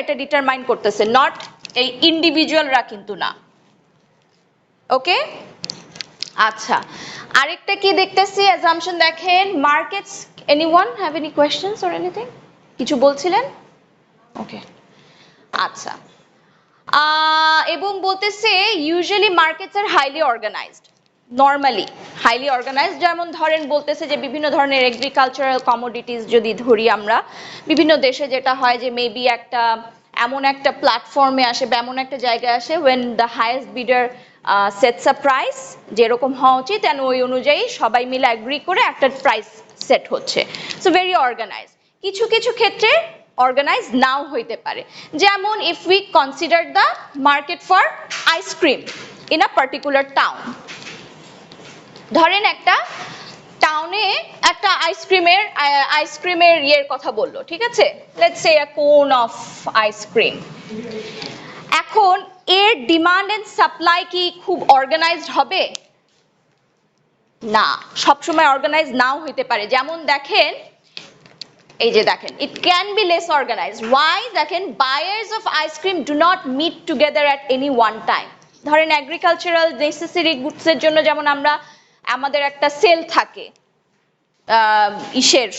এটা ডিটারমাইন করতেছে, নট এই ইন্ডিভিজুয়ালরা কিন্তু না। ওকে, আচ্ছা আরেকটা কি দেখতেছি অ্যাজাম্পশন দেখেন, markets, anyone have any questions or anything? কিছু বলছিলেন? ওকে, আচ্ছা এবং বলতেছে usually markets are highly organised, normally highly organised, যেমন ধরেন বলতেছে যে বিভিন্ন ধরনের এগ্রিকালচারাল কমোডিটিস যদি ধরি আমরা, বিভিন্ন দেশে যেটা হয় যে মেবি একটা এমন একটা প্ল্যাটফর্মে আসে বা এমন একটা জায়গায় আসে when the highest bidder sets a price, যেরকম হওয়া উচিত, and ওই অনুযায়ী সবাই মিলে অ্যাগ্রি করে একটা প্রাইস সেট হচ্ছে। So very organised. কিছু কিছু ক্ষেত্রে অর্গানাইজ নাও হইতে পারে, যেমন if we consider the market for ice cream in a particular town. ধরেন একটা টাউনে একটা আইসক্রিমের ইয়ের কথা বললো, ঠিক আছে, লেটস সে আ কোন অফ আইসক্রিম। এখন এর ডিমান্ড এন্ড সাপ্লাই কি খুব অর্গানাইজড হবে? না, সবসময় অর্গানাইজ নাও হইতে পারে। যেমন দেখেন, এই যে দেখেন, it can be less organized. Why? দেখেন, buyers of ice cream do not meet together at any one time. ধরেন এগ্রিকালচারাল নেসেসারি গুডসের জন্য যেমন আমাদের একটা সেল থাকে,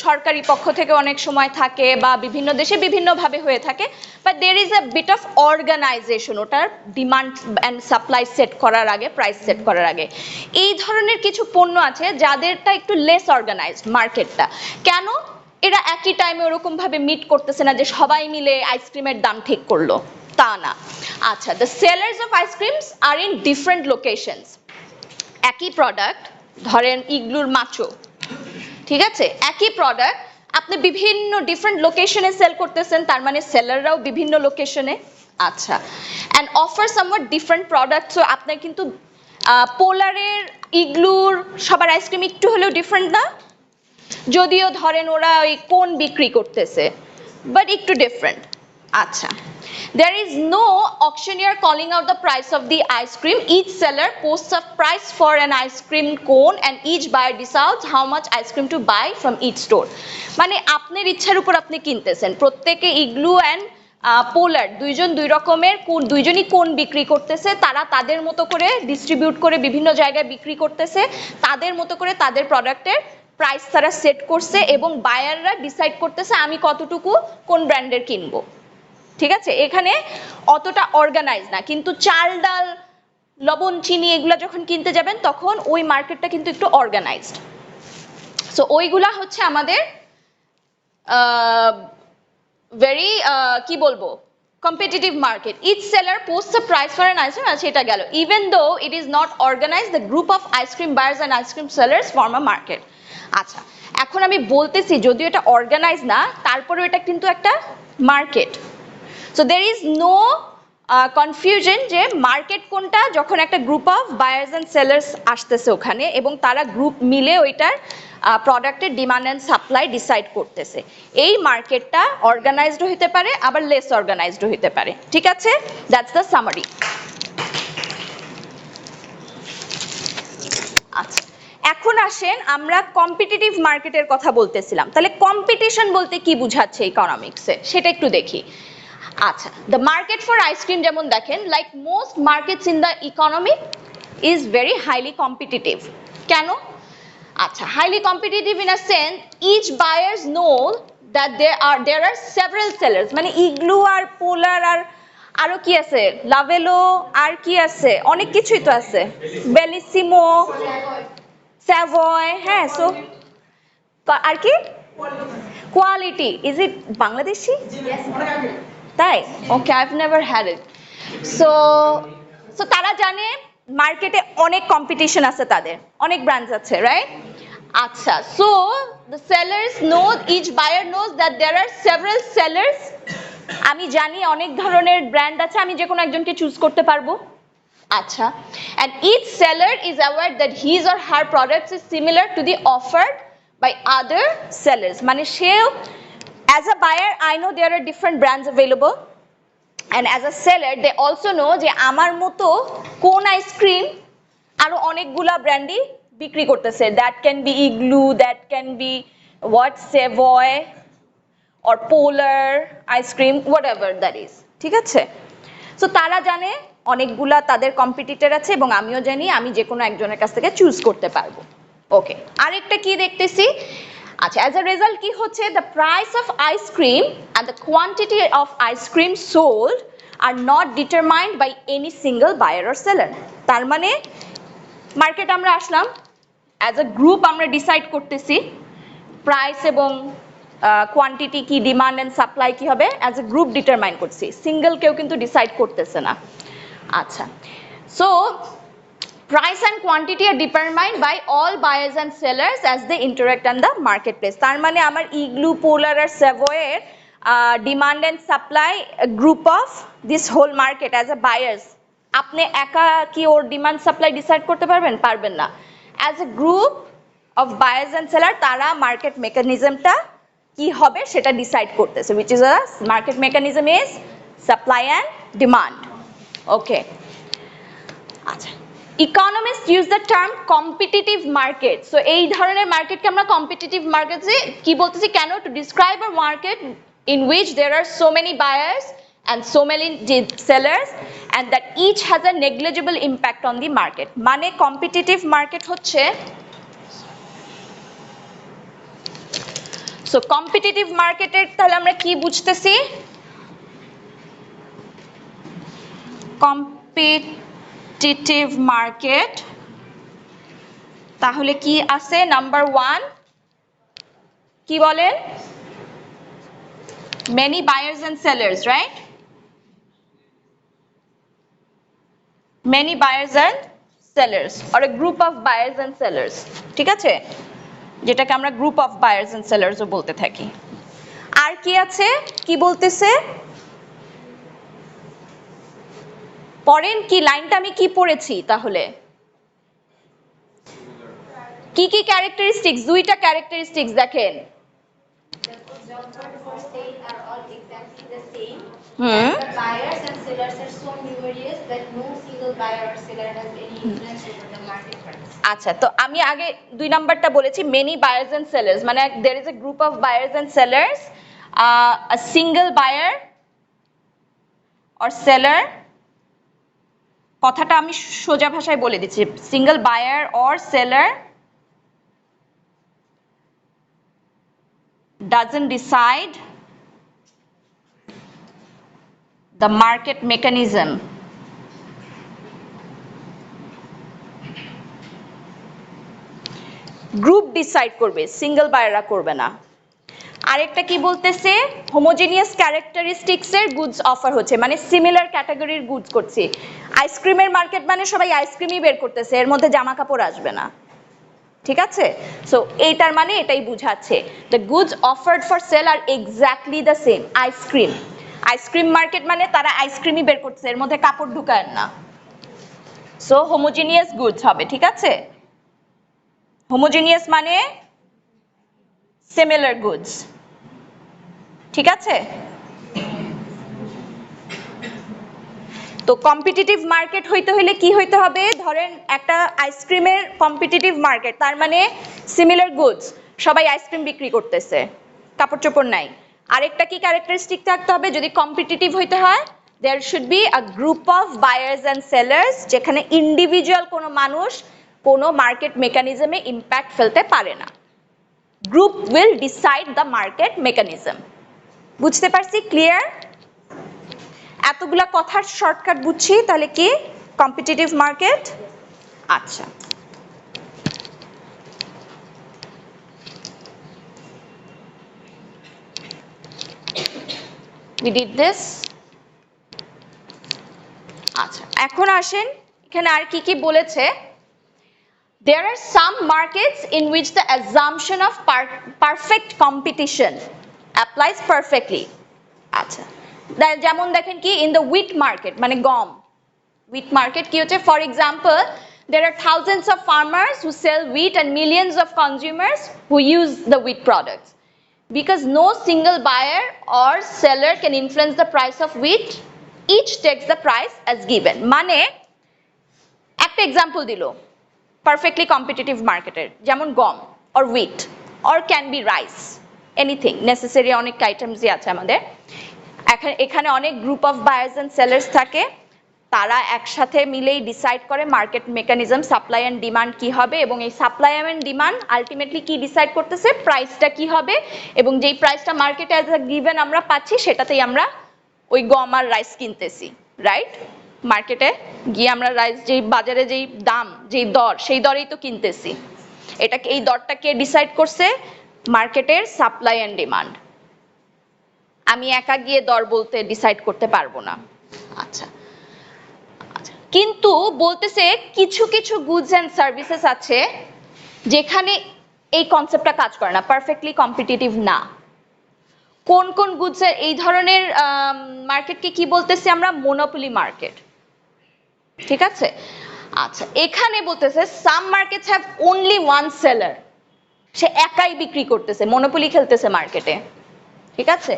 সরকারি পক্ষ থেকে অনেক সময় থাকে বা বিভিন্ন দেশে বিভিন্নভাবে হয়ে থাকে, but there is a bit of organisation ওটার ডিমান্ড অ্যান্ড সাপ্লাই সেট করার আগে, প্রাইস সেট করার আগে। এই ধরনের কিছু পণ্য আছে যাদেরটা একটু লেস অর্গানাইজড মার্কেটটা। কেন? এরা একই টাইমে ওরকম ভাবে মিট করতেছে না যে সবাই মিলে আইসক্রিমের দাম ঠিক করলো, তা না। আচ্ছা, the sellers of ice creams are in different locations. একই প্রোডাক্ট, ধরেন ইগলুর মাচো, ঠিক আছে, একই প্রোডাক্ট আপনি বিভিন্ন ডিফারেন্ট লোকেশনে সেল করতেছেন, তার মানে সেলাররাও বিভিন্ন লোকেশনে। আচ্ছা, and offer somewhat different product. So আপনার কিন্তু পোলারের, ইগলুর, সবার আইসক্রিম একটু হলেও ডিফারেন্ট না? যদিও ধরেন ওরা ওই কোন বিক্রি করতেছে, বাট একটু ডিফারেন্ট। আচ্ছা, there is no auctioneer calling out the price of the ice cream. Each seller posts a price for an ice cream cone and each buyer decides how much ice cream to buy from each store. মানে আপনার ইচ্ছার উপর আপনি কিনতেছেন। প্রত্যেকে igloo and পোলার দুইজন দুই রকমের, দুইজনই কোন বিক্রি করতেছে, তারা তাদের মতো করে ডিস্ট্রিবিউট করে বিভিন্ন জায়গায় বিক্রি করতেছে, তাদের মতো করে তাদের প্রোডাক্টের প্রাইস তারা সেট করছে এবং বায়াররা ডিসাইড করতেছে আমি কতটুকু কোন ব্র্যান্ডের কিনবো। ঠিক আছে, এখানে অতটা অর্গানাইজ না, কিন্তু চাল ডাল লবণ চিনি এগুলা যখন কিনতে যাবেন তখন ওই মার্কেটটা কিন্তু একটু অর্গানাইজড। সো ওইগুলা হচ্ছে আমাদের ভেরি কি বলবো, competitive market. Each seller posts a price for an ice cream, আচ্ছা এটা গেল। Even though it is not organized, the group of ice cream buyers and ice cream sellers form a market. আচ্ছা, এখন আমি বলতেছি যদিও এটা অর্গানাইজ না, তারপরেও এটা কিন্তু একটা market. So there is no confusion যে মার্কেট কোনটা, যখন একটা group of buyers and sellers আসতেছে ওখানে এবং তারা গ্রুপ মিলে ওইটার প্রোডাক্টের ডিমান্ড এন্ড সাপ্লাই ডিসাইড করতেছে, এই মার্কেটটা অর্গানাইজড হতে পারে আবার লেস অর্গানাইজড হতে পারে। ঠিক আছে, দ্যাটস দ্য সামারি। আচ্ছা, এখন আসেন আমরা কম্পিটিটিভ মার্কেটের কথা বলতেছিলাম, তাহলে কম্পিটিশন বলতে কি বুঝাচ্ছে ইকোনমিক্সে সেটা একটু দেখি। আচ্ছা, the market for ice cream যেমন দেখেন, like most markets in the economy is very highly competitive. কেন? আচ্ছা, highly competitive in a sense each buyers know that there are several sellers, মানে ইগলু আর পোলার আর আরো কি আছে, লাভেলো, আর কি আছে, অনেক কিছুই তো আছে, বেলিসিমো, স্যাভয়, হ্যাঁ। সো আর কি কোয়ালিটি, ইজ ইট বাংলাদেশি? তাই? Okay, I've never had it. So তারা জানে মার্কেটে অনেক কম্পিটিশন আছে, তাদের অনেক ব্র্যান্ডস আছে, রাইট? আচ্ছা, so the sellers know, each buyer knows that there are several sellers. আমি জানি অনেক ধরনের ব্র্যান্ড আছে, আমি যে কোনো একজনকে চুজ করতে পারবো। আচ্ছা, and each seller is aware that his or her products is similar to the offered by other sellers. মানে সেও, as a buyer I know there are different brands available, and as a seller they also know যে আমার মতো কোন ice cream আরো অনেকগুলা ব্র্যান্ডই বিক্রি করতেছে, that can be igloo, that can be what, savoy, or polar ice cream, whatever that is, ঠিক আছে? সো তারা জানে অনেকগুলা তাদের কম্পিটিটর আছে এবং আমিও জানি আমি যে কোনো একজনের কাছ থেকে চুজ করতে পারবো। ওকে, আরেকটা কি দেখতেছি, আচ্ছা অ্যাজ আ রেজাল্ট কি হচ্ছে, the price of ice cream and the quantity of ice cream sold are not determined by any single buyer or seller. তার মানে মার্কেট আমরা আসলাম, অ্যাজ আ গ্রুপ আমরা ডিসাইড করতেছি প্রাইস এবং কোয়ান্টিটি কি, ডিমান্ড অ্যান্ড সাপ্লাই কি হবে, অ্যাজ এ গ্রুপ ডিটারমাইন করছি, সিঙ্গেল কেউ কিন্তু ডিসাইড করতেছে না। আচ্ছা, so price and quantity are determined by all buyers and sellers as they interact on the marketplace. তার মানে আমার ইগলু, পোলার আর সেভয়ের demand and supply group of this whole market as a buyers, আপনি একা কি ওর ডিমান্ড সাপ্লাই ডিসাইড করতে পারবেন? পারবেন না। As a group of buyers and seller তারা মার্কেট মেকানিজমটা কি হবে সেটা ডিসাইড করতেছে, which is a market mechanism is supply and demand. Okay, আচ্ছা, economist use the term competitive market. So এই ধরনের মার্কেটকে আমরা কম্পিটিটিভ মার্কেট কি বলতেছি কেন? To describe a market in which there are so many buyers and so many sellers and that each has a negligible impact on the market. মানে competitive market হচ্ছে, so competitive মার্কেটের তাহলে আমরা কি বুঝতেছি? কম্পিটিটিভ মার্কেট তাহলে কি আছে? নাম্বার ওয়ান কি বলেন? Many buyers and sellers, right? Many buyers and sellers or a group of buyers and sellers, ঠিক আছে, যেটাকে আমরা গ্রুপ অফ বায়ার্স এন্ড সেলার্সও বলতে থাকি। আর কি আছে, কি বলতেছে পড়েন, কি লাইনটা আমি কি পড়েছি তাহলে? কি কি ক্যারেক্টারিস্টিক্স? দুইটা ক্যারেক্টারিস্টিক্স দেখেন। The buyers and sellers are so numerous that no single buyer or seller has any influence over the market price. আচ্ছা, তো আমি আগে দুই নাম্বারটা বলেছি, মেনি বায়ার্স এন্ড সেলার্স, মানে there is a group of buyers and sellers, a single buyer or seller, কথাটা আমি সোজা ভাষায় বলে দিচ্ছি, single buyer or seller doesn't decide the market mechanism. Group decide করবে, সিঙ্গেল বায়াররা করবে না। আরেকটা কি বলতেছে, হোমোজেনিয়াস ক্যারেক্টারিস্টিক্স এর গুডস অফার হচ্ছে, মানে সিমিলার ক্যাটাগরির গুডস করছি। আইসক্রিমের মার্কেট মানে সবাই আইসক্রিমই বের করতেছে, এর মধ্যে জামা কাপড় আসবে না, ঠিক আছে? সো এইটার মানে এটাই বুঝাচ্ছে, the goods offered for sale are exactly the same. Ice cream, ice cream market মানে তারা আইসক্রিমই বের করছে, এর মধ্যে কাপড় ঢুকায় না। সো হোমোজেনিয়াস গুডস হবে, ঠিক আছে? হোমোজেনিয়াস মানে সিমিলার গুডস, ঠিক আছে? তো কম্পিটিটিভ মার্কেট হইতে হলে কি হইতে হবে? ধরেন একটা আইসক্রিমের কম্পিটিটিভ মার্কেট, তার মানে সিমিলার গুডস, সবাই আইসক্রিম বিক্রি করতেছে, কাপড় চোপড় নাই। আরেকটা কি ক্যারেক্টারিস্টিক থাকতে হবে যদি কম্পিটিটিভ হইতে হয়? There should be a group of buyers and sellers, যেখানে ইন্ডিভিজুয়াল কোনো মানুষ কোনো মার্কেট মেকানিজমে ইম্প্যাক্ট ফেলতে পারে না। Group will decide the market mechanism. বুঝতে পারছি? ক্লিয়ার? এতগুলা কথার শর্টকাট বুঝছি, তাহলে কি কম্পিটিটিভ মার্কেট? আচ্ছা, we did this. আচ্ছা, এখন আসেন এখানে আর কি কি বলেছে। There are some markets in which the assumption of perfect competition applies perfectly. আচ্ছা, যেমন দেখেন কি in the wheat market, মানে গম, wheat market কি হচ্ছে, for example there are thousands of farmers who sell wheat and millions of consumers who use the wheat products. Because no single buyer or seller can influence the price of wheat, each takes the price as given. মানে একটা example দিল perfectly competitive মার্কেটের, যেমন গম or wheat or can be rice, anything necessary অনেক আইটেমসই আছে আমাদের। এখানে অনেক group of buyers and sellers থাকে, তারা একসাথে মিলেই ডিসাইড করে market mechanism supply and demand কি হবে, এবং এই সাপ্লাই অ্যান্ড ডিমান্ড আলটিমেটলি কি ডিসাইড করতেছে, প্রাইসটা কি হবে, এবং যেই প্রাইসটা মার্কেটে অ্যাজ আ গিভেন আমরা পাচ্ছি সেটাতেই আমরা ওই গম আর রাইস কিনতেছি, রাইট? মার্কেটে গিয়ে আমরা রাইস যেই বাজারে যেই দাম যেই দর সেই দরেই তো কিনতেছি। এটাকে এই দরটা কে ডিসাইড করছে? মার্কেটের সাপ্লাই অ্যান্ড ডিমান্ড। আমি একা গিয়ে দর বলতে ডিসাইড করতে পারবো না। আচ্ছা, কিন্তু বলতেছে কিছু কিছু গুডস অ্যান্ড সার্ভিসেস আছে যেখানে এই কনসেপ্টটা কাজ করে না, পারফেক্টলি কম্পিটিটিভ না। কোন কোন গুডস এর এই ধরনের মার্কেটকে কি বলতেছি আমরা? মনোপলি মার্কেট, ঠিক আছে? আচ্ছা, এখানে বলতেছে some markets have only one seller, সে একাই বিক্রি করতেছে, মনোপলি খেলতেছে মার্কেটে, ঠিক আছে?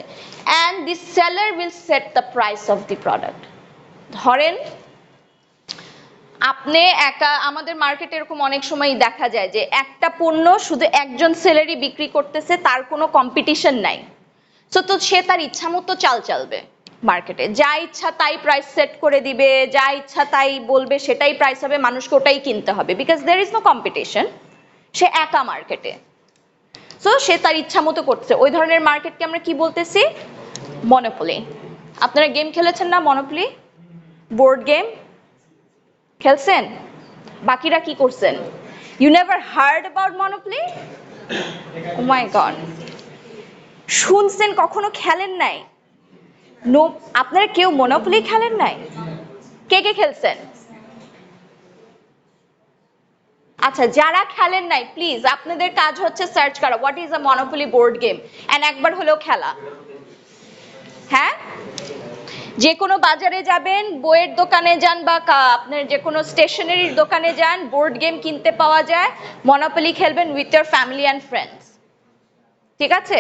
And this seller will set the price of the product. ধরেন আপনি একা, আমাদের মার্কেটে এরকম অনেক সময় দেখা যায় যে একটা পণ্য শুধু একজন সেলারই বিক্রি করতেছে, তার কোনো কম্পিটিশন নাই, তো সে তার ইচ্ছা মতো চাল চালবে মার্কেটে, যা ইচ্ছা তাই প্রাইস সেট করে দিবে, যা ইচ্ছা তাই বলবে সেটাই প্রাইস হবে, মানুষকে ওটাই কিনতে হবে, because there is no competition, সে একা মার্কেটে, সো সে তার ইচ্ছা মতো করছে। ওই ধরনের মার্কেটকে আমরা কি বলতেছি? মনোপলি। আপনারা গেম খেলেছেন না মনোপলি? বোর্ড গেম খেলছেন? বাকিরা কি করছেন? You never heard about monopoly? Oh my god, শুনছেন কখনো খেলেন নাই? নো, আপনারা কেউ মনোপলি খেলেন নাই? কে কে খেলছেন? আচ্ছা, যারা খেলেন নাই প্লিজ আপনাদের কাজ হচ্ছে সার্চ করা what is a monopoly board game, and একবার হলেও খেলা। হ্যাঁ, যে কোনো বাজারে যাবেন, বইয়ের দোকানে যান বা আপনার যে কোনো স্টেশনারির দোকানে যান, বোর্ড গেম কিনতে পাওয়া যায়, মনোপলি খেলবেন with your family and friends, ঠিক আছে?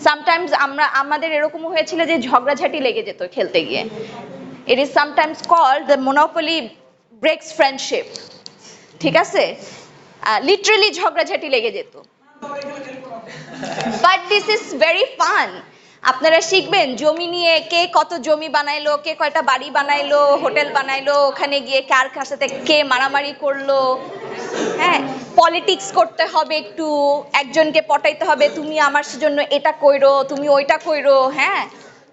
সামটাইমস আমাদের এরকমও হয়েছিল যে ঝগড়াঝাটি লেগে যেত খেলতে গিয়ে। It is sometimes called the monopoly breaks friendship, ঠিক আছে? লিটারালি ঝগড়াঝাটি লেগে যেত, but this is very fun. আপনারা শিখবেন জমি নিয়ে, কে কত জমি বানাইলো, কে কয়টা বাড়ি বানাইলো, হোটেল বানাইলো, ওখানে গিয়ে কার সাথে কে মারামারি করলো। হ্যাঁ, পলিটিক্স করতে হবে, একটু একজনকে পটাইতে হবে, তুমি আমার জন্য এটা কইরো, তুমি ওইটা কইরো। হ্যাঁ,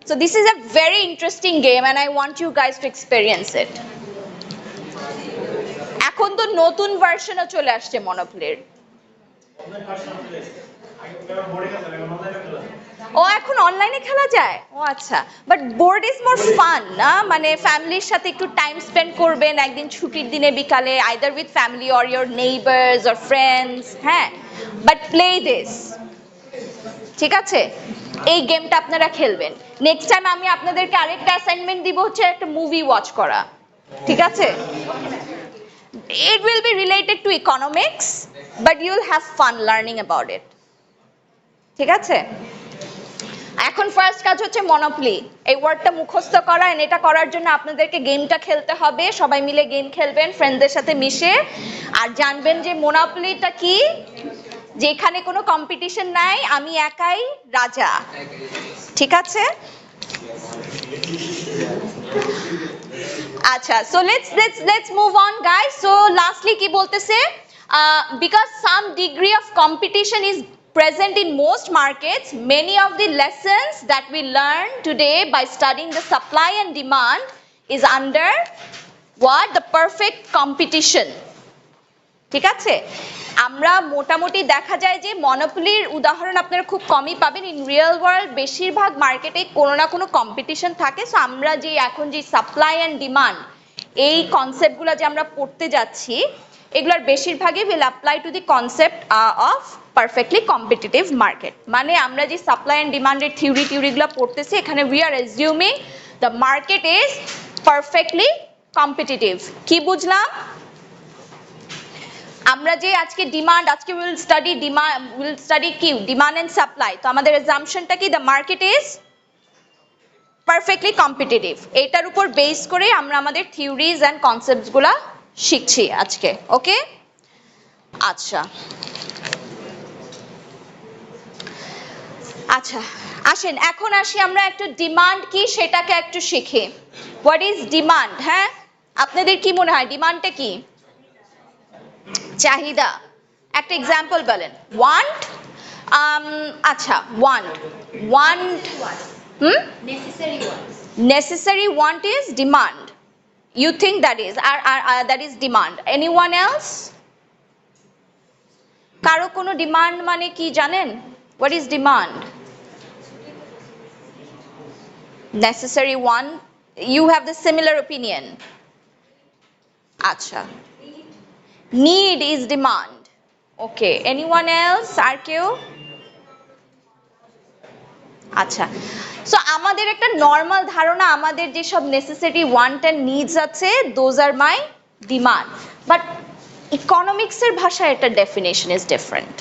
so this is a very interesting game and I want you guys to experience it. এখন তো নতুন ভার্সনও চলে আসছে মনোপলির। ও এখন অনলাইনে খেলা যায়? ও আচ্ছা, but board is more fun না? মানে ফ্যামিলির সাথে একটু টাইম স্পেন্ড করবেন একদিন ছুটির দিনে বিকালে, either with family or your neighbours or friends. হ্যাঁ, বাট প্লে দিস, ঠিক আছে? এই গেমটা আপনারা খেলবেন। নেক্সট টাইম আমি আপনাদেরকে আরেকটা অ্যাসাইনমেন্ট দিব, হচ্ছে একটা মুভি ওয়াচ করা, ঠিক আছে? It will be related to economics, but you'll have fun learning about it, ঠিক আছে? এখন ফার্স্ট কাজ হচ্ছে মনোপলি, এই ওয়ার্ডটা মুখস্থ করা, এন্ড এটা করার জন্য আপনাদেরকে গেমটা খেলতে হবে, সবাই মিলে গেম খেলবেন ফ্রেন্ডদের সাথে মিশে, আর জানবেন যে মনোপলিটা কি, যেখানে কোনো কম্পিটিশন নাই, আমি একাই রাজা, ঠিক আছে? আচ্ছা, so let's move on guys. So lastly কি বলতেছে, because some degree of competition is present in most markets, many of the lessons that we learn today by studying the supply and demand is under what? The perfect competition, ঠিক আছে? আমরা মোটামুটি দেখা যায় যে মনোপলির উদাহরণ আপনারা খুব কমই পাবেন, ইন রিয়েল ওয়ার্ল্ড বেশিরভাগ মার্কেটে কোনো না কোনো কম্পিটিশন থাকে। সো আমরা যে এখন যে সাপ্লাই অ্যান্ড ডিমান্ড এই কনসেপ্টগুলো যে আমরা পড়তে যাচ্ছি, এগুলোর বেশিরভাগই will apply to the concept of perfectly competitive market. মানে আমরা যে সাপ্লাই অ্যান্ড ডিমান্ডের থিওরিগুলো পড়তেছি, এখানে we are assuming the market is perfectly competitive. কি বুঝলাম? আমরা যে আজকে উইল স্টাডি কি ডিমান্ড এন্ড সাপ্লাই, তো আমাদের অ্যাজাম্পশনটা কি? The market is perfectly competitive. এটার উপর বেস করে আমরা আমাদের থিওরিজ এন্ড কনসেপ্টসগুলো শিখছি আজকে, ওকে? আচ্ছা, আচ্ছা আসেন এখন আসি আমরা একটু ডিমান্ড কি সেটাকে একটু শিখি হোয়াট ইজ ডিমান্ড হ্যাঁ আপনাদের কি মনে হয় ডিমান্ডটা কি চাহিদা একটা এক্সাম্পল বলেন ওয়ান্ট আচ্ছা want necessary want is demand you think that is demand anyone else কারো কোনো ডিমান্ড মানে কি জানেন what is demand necessary want you have the similar opinion acha need is demand okay anyone else আর কেউ আচ্ছা so আমাদের একটা normal ধারণা আমাদের যে সব নেসেসিটি ওয়ান্ট এন্ড নিডস আছে those are my demand but economics এর ভাষায় এটা ডেফিনেশন ইজ ডিফারেন্ট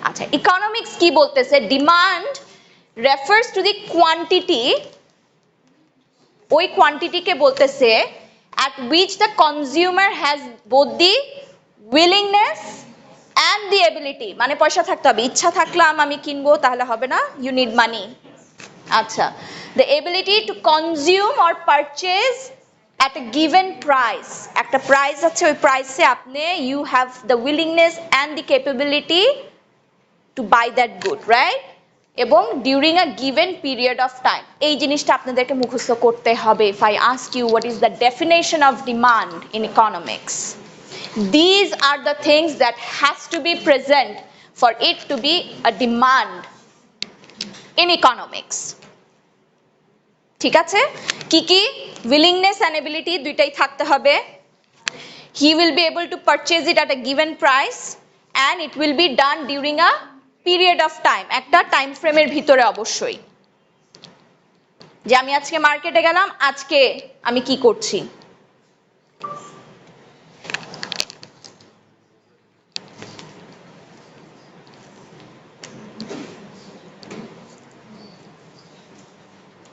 আচ্ছা ইকোনমিক্স কি বলতেছে demand refers to the quantity ওই কোয়ান্টিটিকে বলতেছে at which the consumer has both the willingness and the ability মানে পয়সা থাকতে হবে ইচ্ছা থাকলাম আমি কিনবো তাহলে হবে না you need money আচ্ছা the ability to consume or purchase at a given price একটা প্রাইস আছে ওই প্রাইসে আপনি you have the willingness and the capability to buy that good right এবং during a given period of time এই জিনিসটা আপনাদেরকে মুখস্থ করতে হবে if I ask you what is the definition of demand in economics these are the things that has to be present for it to be a demand in economics ঠিক আছে কি কি willingness and ability দুইটাই থাকতে হবে he will be able to purchase it at a given price and it will be done during a period of time একটা time ফ্রেমের ভিতরে অবশ্যই যে আমি আজকে মার্কেটে গেলাম আজকে আমি কি করছি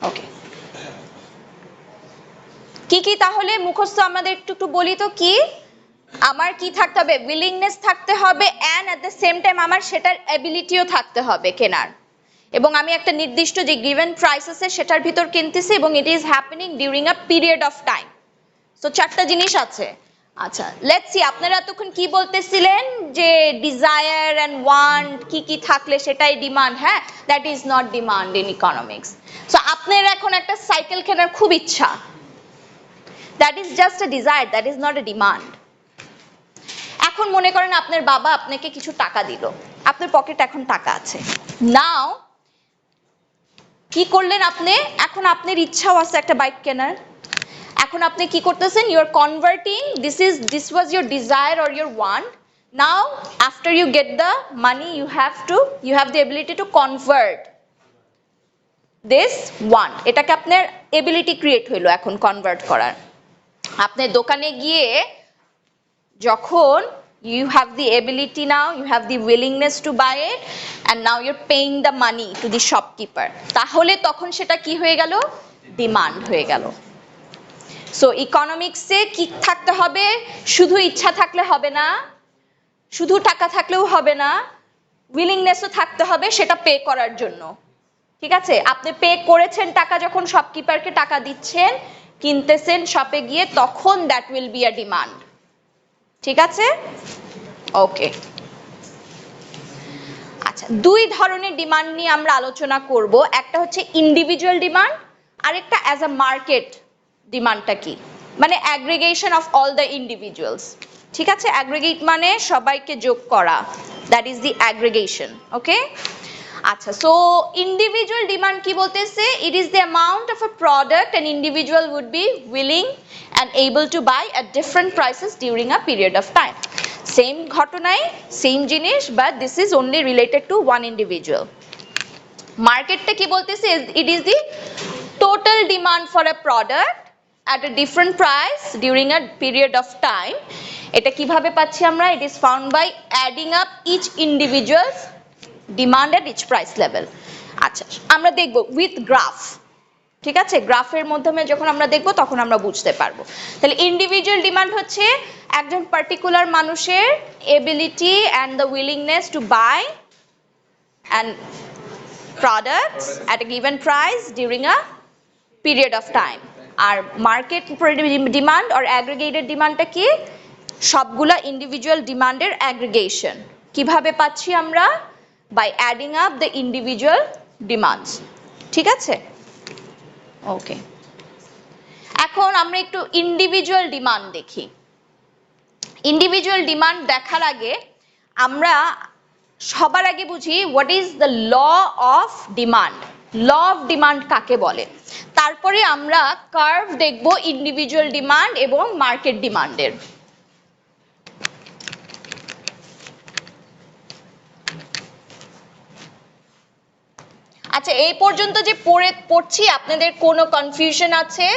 ওকে কি কি তাহলে মুখস্থ আমাদের একটু বলি তো কি আমার কি থাকতে হবে উইলিংনেস থাকতে হবে and at the same time আমার সেটার এবিলিটিও থাকতে হবে কেনার এবং আমি একটা নির্দিষ্ট যে গিভেন প্রাইস আছে সেটার ভিতর কিনতেছি এবং it is happening during a period of time so চারটা জিনিস আছে আচ্ছা লেটস সি আপনারা এতক্ষণ কি বলতেছিলেন যে ডিজায়ার এন্ড ওয়ান্ট কি কি থাকলে সেটাই ডিমান্ড হ্যাঁ that is not demand in economics so আপনার এখন একটা সাইকেল কেনার খুব ইচ্ছা that is just a desire that is not a demand এখন মনে করেন আপনার বাবা আপনাকে কিছু টাকা দিল আপনার পকেটে এখন টাকা আছে নাও কি করলেন আপনি এখন আপনার ইচ্ছাও আছে একটা বাইক কেনার এখন আপনি কি করতেছেন you are converting this was your desire or your want now after you get the money you have the ability to convert this want এটাকে আপনার এবিলিটি ক্রিয়েট হইলো এখন কনভার্ট করার আপনি দোকানে গিয়ে যখন you have the ability now you have the willingness to buy it and now you're paying the money to the shopkeeper তাহলে তখন সেটা কি হয়ে গেল ডিমান্ড হয়ে গেল সো ইকোনমিক্সে কি থাকতে হবে শুধু ইচ্ছা থাকলে হবে না শুধু টাকা থাকলেও হবে না উইলিংনেসও থাকতে হবে সেটা পে করার জন্য ঠিক আছে আপনি পে করেছেন টাকা যখন শপকিপারকে টাকা দিচ্ছেন কিনতেছেন শপে গিয়ে তখন that will be a demand ঠিক আছে ওকে আচ্ছা দুই ধরনের ডিমান্ড নিয়ে আমরা আলোচনা করব একটা হচ্ছে ইন্ডিভিজুয়াল ডিমান্ড আরেকটা অ্যাজ আ মার্কেট ডিমান্ডটা কি মানে aggregation of all the individuals ঠিক আছে অ্যাগ্রিগেট মানে সবাইকে যোগ করা that is the aggregation okay আচ্ছা সো ইন্ডিভিজুয়াল ডিমান্ড কি বলতেছে it is the amount of a product an individual would be willing and able to buy at different prices during a period of time same ঘটনাই same জিনিস but this is only related to one individual মার্কেটটা কি বলতেছে it is the total demand for a product at a different price during a period of time এটা কিভাবে পাচ্ছি আমরা it is found by adding up each individual's demand at each price level আচ্ছা আমরা দেখব with graph ঠিক আছে গ্রাফের মাধ্যমে যখন আমরা দেখব তখন আমরা বুঝতে পারবো তাহলে ইন্ডিভিজুয়াল ডিমান্ড হচ্ছে একজন পার্টিকুলার মানুষের ability and the willingness to buy and products at a given price during a period of time. আর মার্কেট ডিমান্ড or aggregated ডিমান্ডটা কি? সবগুলা ইন্ডিভিজুয়াল ডিমান্ডের অ্যাগ্রিগেশন। কিভাবে পাচ্ছি আমরা? By adding up the individual demands. ঠিক আছে, ওকে। এখন আমরা একটু ইন্ডিভিজুয়াল ডিমান্ড দেখি। ইন্ডিভিজুয়াল ডিমান্ড দেখার আগে আমরা সবার আগে বুঝি what is the law of demand. Law of demand কাকে বলে? তারপরে আমরা কার্ভ দেখব ইন্ডিভিজুয়াল ডিমান্ড এবং মার্কেট ডিমান্ডের। আচ্ছা, এই পর্যন্ত যে পড়ছি আপনাদের কোনো কনফিউশন আছে?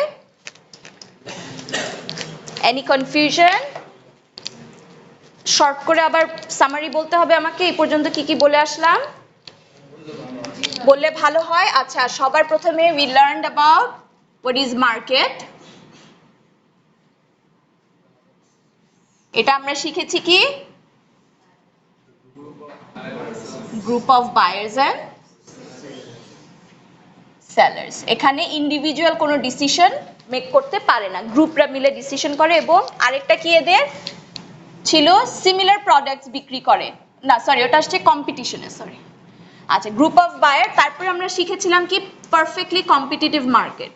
Any confusion? শর্ট করে আবার সামারি বলতে হবে আমাকে। এই পর্যন্ত কি কি বলে আসলাম? বললে ভালো হয়। আচ্ছা, সবার প্রথমে we learned about what is market. এটা আমরা শিখেছি কি? Group of buyers and sellers. এখানে ইন্ডিভিজুয়াল কোনো ডিসিশন মেক করতে পারে না, গ্রুপরা মিলে ডিসিশন করে। এবং আরেকটা কি এদের ছিল? সিমিলার প্রোডাক্টস বিক্রি করে না, সরি ওটা আসছে কম্পিটিশনে, সরি। আচ্ছা, গ্রুপ অফ বায়ার। তারপরে আমরা শিখেছিলাম কি? Perfectly competitive market.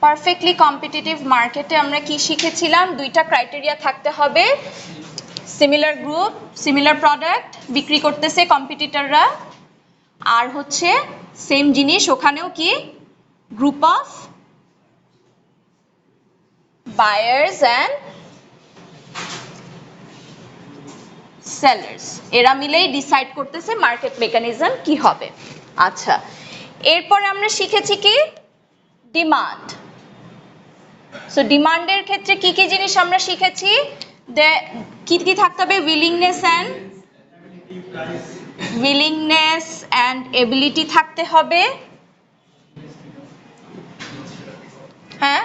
Perfectly competitive মার্কেটে আমরা কি শিখেছিলাম? দুইটা ক্রাইটেরিয়া থাকতে হবে, সিমিলার গ্রুপ, সিমিলার প্রোডাক্ট বিক্রি করতেছে কম্পিটিটররা, আর হচ্ছে সেম জিনিস ওখানেও কি? Group of buyers and sellers, এরা মিলেই ডিসাইড করতেছে মার্কেট মেকানিজম কি হবে। আচ্ছা, এরপরে আমরা শিখেছি কি? ডিমান্ড। সো ডিমান্ডের ক্ষেত্রে কি কি জিনিস আমরা শিখেছি? কি কি থাকতে হবে? উইলিংনেস অ্যান্ড এবিলিটি থাকতে হবে। হ্যাঁ,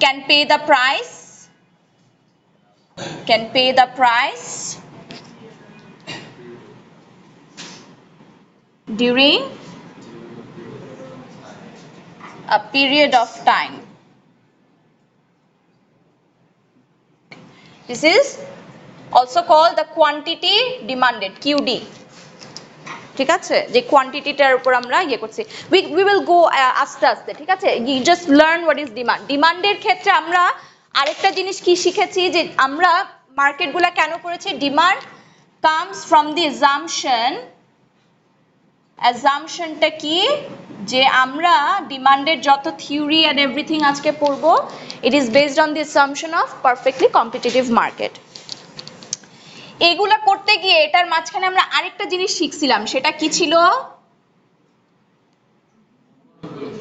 can pay the price, can pay the price during a period of time. This is also called the quantity demanded, QD. ঠিক আছে, যে কোয়ান্টিটিটার উপর আমরা ইয়ে করছি। we will go আস্তে আস্তে, ঠিক আছে? you just learn what is demand. ডিমান্ডের ক্ষেত্রে আমরা আরেকটা জিনিস কি শিখেছি? যে আমরা মার্কেটগুলা কেন করেছি? ডিমান্ড কামস ফ্রম দি অ্যাজাম্পশনটা কি? যে আমরা ডিমান্ডের যত থিওরি এন্ড এভরিথিং আজকে পড়বো, it is based on the assumption of perfectly competitive market. এগুলা করতে গিয়ে এটার মাঝখানে আমরা আরেকটা জিনিস শিখছিলাম, সেটা কি ছিল?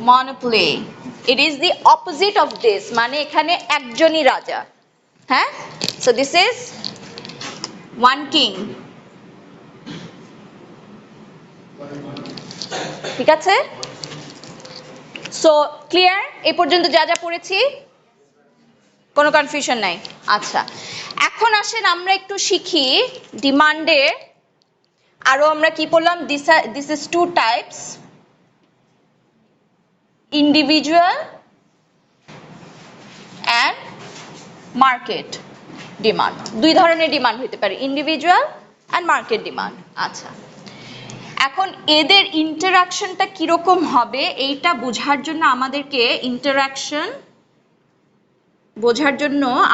Monopoly. It is the opposite of this, মানে এখানে একজনই রাজা। হ্যাঁ, so this is one king. ঠিক আছে, সো ক্লিয়ার? এই পর্যন্ত যা যা পড়েছি, কোনো কনফিউশন নাই? আচ্ছা, এখন আসেন আমরা একটু শিখি ডিমান্ডে আরো আমরা কি পড়লাম? This is two types, individual and market demand. দুই ধরনের ডিমান্ড হতে পারে, ইন্ডিভিজুয়াল অ্যান্ড মার্কেট ডিমান্ড। আচ্ছা, এখন এদের ইন্টারাকশনটা কিরকম হবে এইটা বোঝার জন্য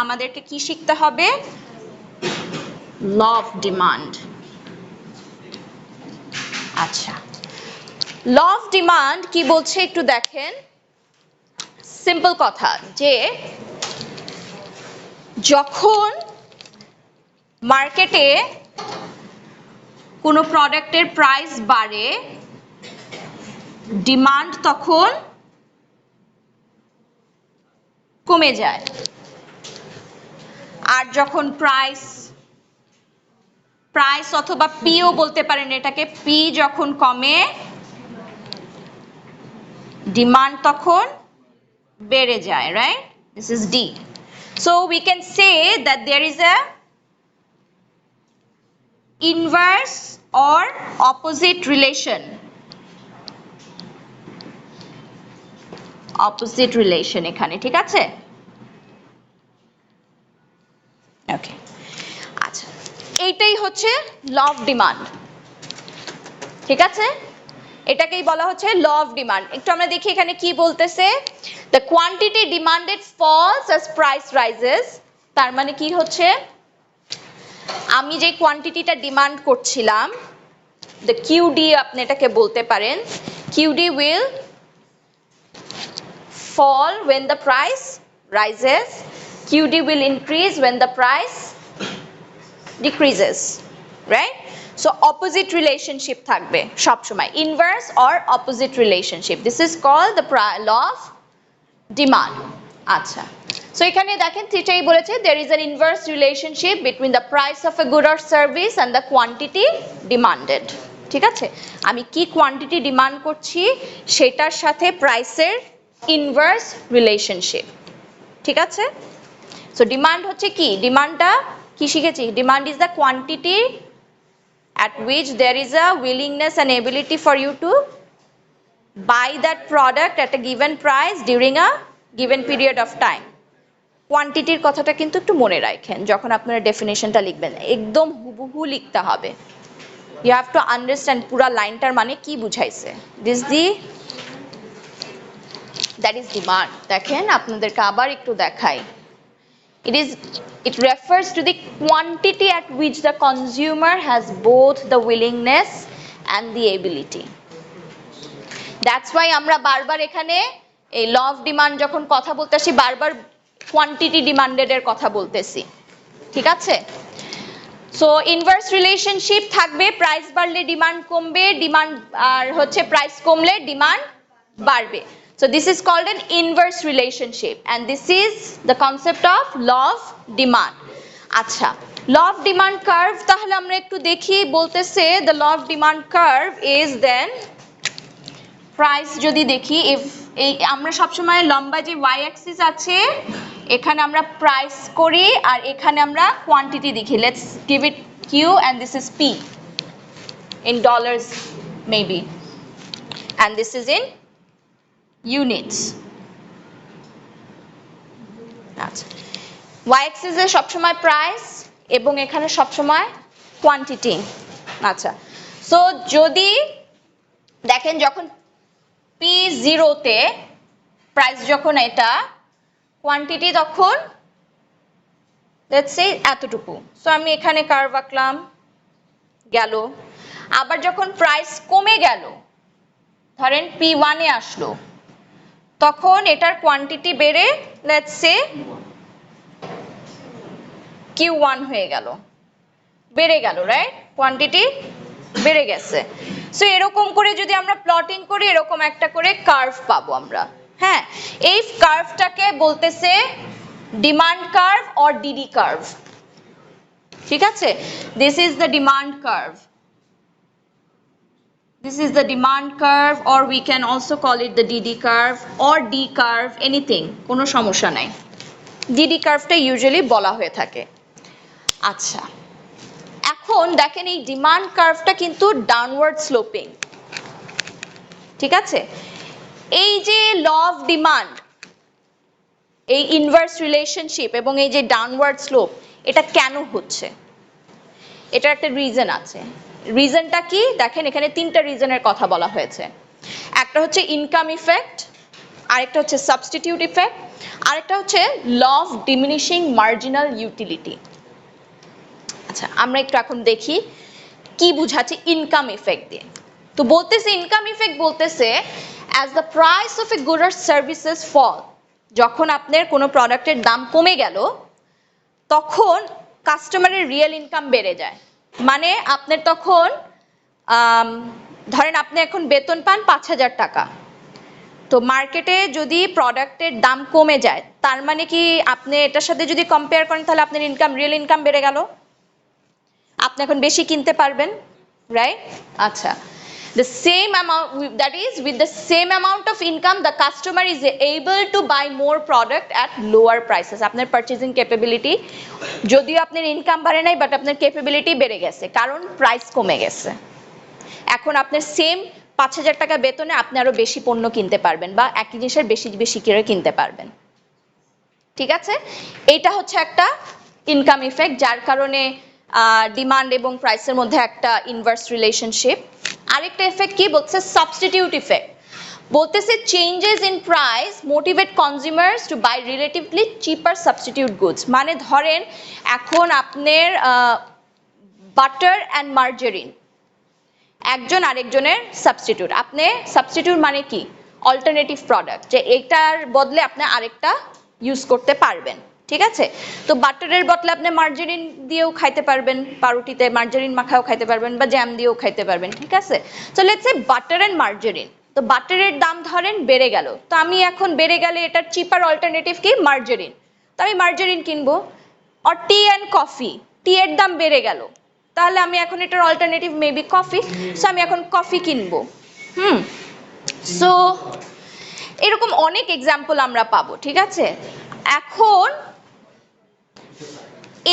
আমাদেরকে কি শিখতে হবে? Law of demand. আচ্ছা, ল অফ ডিমান্ড কি বলছে একটু দেখেন। সিম্পল কথা, যে যখন মার্কেটে কোনো প্রোডাক্টের প্রাইস বাড়ে, ডিমান্ড তখন কমে যায়। আর যখন প্রাইস অথবা পিও বলতে পারেন এটাকে, পি যখন কমে, ডিমান্ড তখন বেড়ে যায়, right? This is D. So we can say that there is a inverse or opposite relation. Opposite relation এখানে, ঠিক আছে? ওকে, আচ্ছা, এইটাই হচ্ছে ল অফ ডিমান্ড, ঠিক আছে? এটাকেই বলা হচ্ছে ল অফ ডিমান্ড। একটু আমরা দেখি এখানে কি বলতেছে, the quantity demanded falls as price rises. তার মানে কি হচ্ছে, আমি যে কোয়ান্টিটিটা ডিমান্ড করছিলাম, দ্য কিউডি আপনি এটাকে বলতে পারেন, QD will fall when the price rises, QD will increase when the price decreases, right? So opposite relationship থাকবে সব সময়, inverse or opposite relationship. This is called the law of demand. আচ্ছা, so এখানে দেখেন এটাই বলেছে, there is an inverse relationship between the price of a good or service and the quantity demanded. ঠিক আছে, আমি কি কোয়ান্টিটি ডিমান্ড করছি সেটার সাথে প্রাইসের ইনভার্স রিলেশনশিপ, ঠিক আছে? সো ডিমান্ড হচ্ছে কি, ডিমান্ডটা কি শিখেছি, demand is the quantity at which there is a willingness and ability for you to buy that product at a given price during a given period of time. কোয়ান্টিটির কথাটা কিন্তু একটু মনে রাখেন যখন আপনারা ডেফিনেশনটা লিখবেন, একদম হুবহু লিখতে হবে। You have to understand পুরা লাইনটার মানে কি বুঝাইছে। This the that is demand. দেখেন আপনাদেরকে আবার একটু দেখাই, it refers to the quantity at which the consumer has both the willingness and the ability. That's why আমরা বারবার এখানে এই ল অফ ডিমান্ড যখন কথা বলতেছি বারবার কোয়ান্টিটি ডিমান্ডেড এর কথা বলতেছি, ঠিক আছে? সো ইনভার্স রিলেশনশিপ থাকবে, প্রাইস বাড়লে ডিমান্ড কমবে, ডিমান্ড আর হচ্ছে প্রাইস কমলে ডিমান্ড বাড়বে। So this is called an inverse relationship and this is the concept of law of demand. আচ্ছা, law of demand curve তাহলে আমরা একটু দেখি, বলতেছে the law of demand curve is then price, যদি দেখি if এই আমরা সবসময় লম্বা যে y axis আছে এখানে আমরা প্রাইস করি আর এখানে আমরা কোয়ান্টিটি দেখি, let's give it q and this is p in dollars maybe and this is in units. আচ্ছা, y axis এ সবসময় প্রাইস এবং এখানে সবসময় কোয়ান্টিটি। আচ্ছা, সো যদি দেখেন যখন p0 তে প্রাইস যখন এটা কোয়ান্টিটি তখন লেটস সে এতটুকু, সো আমি এখানে কার্ভ আঁকলাম গেল। আবার যখন প্রাইস কমে গেল, ধরেন p1 এ আসলো, তখন এটার কোয়ান্টিটি বেড়ে লেটস সে q1 হয়ে গেল, বেড়ে গেল, রাইট? কোয়ান্টিটি বেড়ে গেছে। সো এরকম করে যদি আমরা প্লটিং করি এরকম একটা করে কার্ভ পাবো আমরা। হ্যাঁ, এই কার্ভটাকে বলতেছে demand curve or DD curve, ঠিক আছে? This is the demand curve, this is the demand curve or we can also call it the DD curve or D curve, anything, কোনো সমস্যা নাই, DD কার্ভটা ইউজুয়ালি বলা হয়ে থাকে। আচ্ছা, এখন দেখেন এই ডিমান্ড কার্ভটা কিন্তু ডাউনওয়ার্ড স্লোপিং, ঠিক আছে? এই যে ল অফ ডিমান্ড, এই ইনভার্স রিলেশনশিপ এবং এই যে ডাউনওয়ার্ড স্লোপ, এটা কেন হচ্ছে? এটার একটা রিজন আছে। রিজনটা কি? দেখেন এখানে তিনটা রিজনের কথা বলা হয়েছে। একটা হচ্ছে ইনকাম ইফেক্ট, আরেকটা হচ্ছে সাবস্টিটিউট ইফেক্ট, আরেকটা হচ্ছে law of diminishing marginal utility. আচ্ছা, আমরা একটু এখন দেখি কি বুঝাচ্ছে ইনকাম ইফেক্ট দিয়ে। তো বলতেছে ইনকাম ইফেক্ট বলতেছে as the price of a good or services fall, যখন আপনার কোনো প্রোডাক্টের দাম কমে গেল তখন কাস্টমারের রিয়েল ইনকাম বেড়ে যায়। মানে আপনার তখন ধরেন আপনি এখন বেতন পান 5,000 টাকা, তো মার্কেটে যদি প্রোডাক্টের দাম কমে যায় তার মানে কি আপনি এটার সাথে যদি কম্পেয়ার করেন তাহলে আপনার ইনকাম, রিয়েল ইনকাম বেড়ে গেল, আপনি এখন বেশি কিনতে পারবেন, রাইট? আচ্ছা, The same amount, that is with the same amount of income the customer is able to buy more product at lower prices. আপনার purchasing capability যদিও আপনার ইনকাম বাড়ে নাই বাট আপনার ক্যাপাবিলিটি বেড়ে গেছে কারণ প্রাইস কমে গেছে। এখন আপনার সেম 5,000 টাকা বেতনে আপনি আরো বেশি পণ্য কিনতে পারবেন বা একই জিনিসের বেশি বেশি করে কিনতে পারবেন। ঠিক আছে, এটা হচ্ছে একটা ইনকাম ইফেক্ট যার কারণে ডিমান্ড এবং প্রাইসের মধ্যে একটা ইনভার্স রিলেশনশিপ। আরেকটা ইফেক্ট কি বলছে, সাবস্টিটিউট ইফেক্ট বলতেছে changes in price motivate consumers to buy relatively cheaper substitute goods. মানে ধরেন এখন আপনার বাটার অ্যান্ড মার্জারিন একজন আরেকজনের সাবস্টিটিউট, আপনি সাবস্টিটিউট মানে কি অল্টারনেটিভ প্রোডাক্ট, যে এটার বদলে আপনি আরেকটা ইউজ করতে পারবেন। ঠিক আছে, তো বাটারের বদলে আপনি মার্জারিন দিয়েও খাইতে পারবেন, পাউরুটিতে মার্জারিন মাখাও খাইতে পারবেন বা জ্যাম দিয়েও খাইতে পারবেন। ঠিক আছে, তো let's say butter and margarine, তো বাটারের দাম ধরেন বেড়ে গেল, তো আমি এখন বেড়ে গেলে এটার চিপার অল্টারনেটিভ কি মার্জারিন, তো আমি মার্জারিন কিনবো। আর টি অ্যান্ড কফি, টি এর দাম বেড়ে গেল, তাহলে আমি এখন এটার অল্টারনেটিভ মেবি কফি, সো আমি এখন কফি কিনবো। সো এরকম অনেক এক্সাম্পল আমরা পাবো। ঠিক আছে, এখন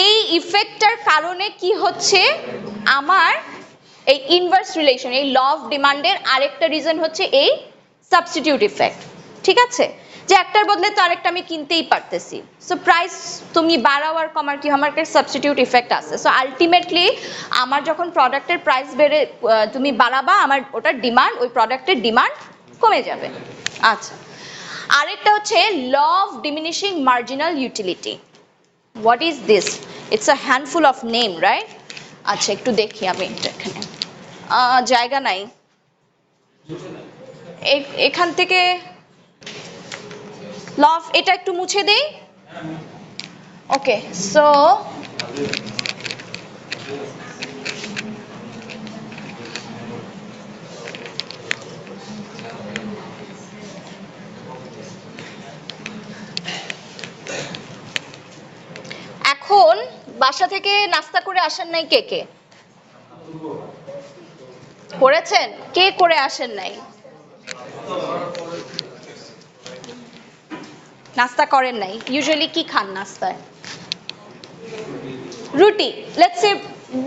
এই ইফেক্টটার কারণে কি হচ্ছে, আমার এই ইনভার্স রিলেশন, এই ল অফ ডিমান্ডের আরেকটা রিজন হচ্ছে এই সাবস্টিটিউট ইফেক্ট। ঠিক আছে, যে একটার বদলে তো আরেকটা আমি কিনতেই পারতেছি, সো প্রাইস তুমি বাড়াও আর কমার কি, আমার একটা সাবস্টিটিউট ইফেক্ট আছে। সো আলটিমেটলি আমার যখন প্রোডাক্টের প্রাইস বেড়ে তুমি বাড়াবা, আমার ওটার ডিমান্ড, ওই প্রোডাক্টের ডিমান্ড কমে যাবে। আচ্ছা, আরেকটা হচ্ছে law of diminishing marginal utility. What is this? It's a handful of name, right? আচ্ছা, একটু দেখি আমি এখানে, জায়গা নাই, এখান থেকে ল অফ, এটা একটু মুছে দেই। ওকে, সো এখন বাসা থেকে নাস্তা করে আসেন নাই কে কে? করেছেন? কে করে আসেন নাই? নাস্তা করেন নাই? ইউজুয়ালি কি খান নাস্তায়? রুটি, let's say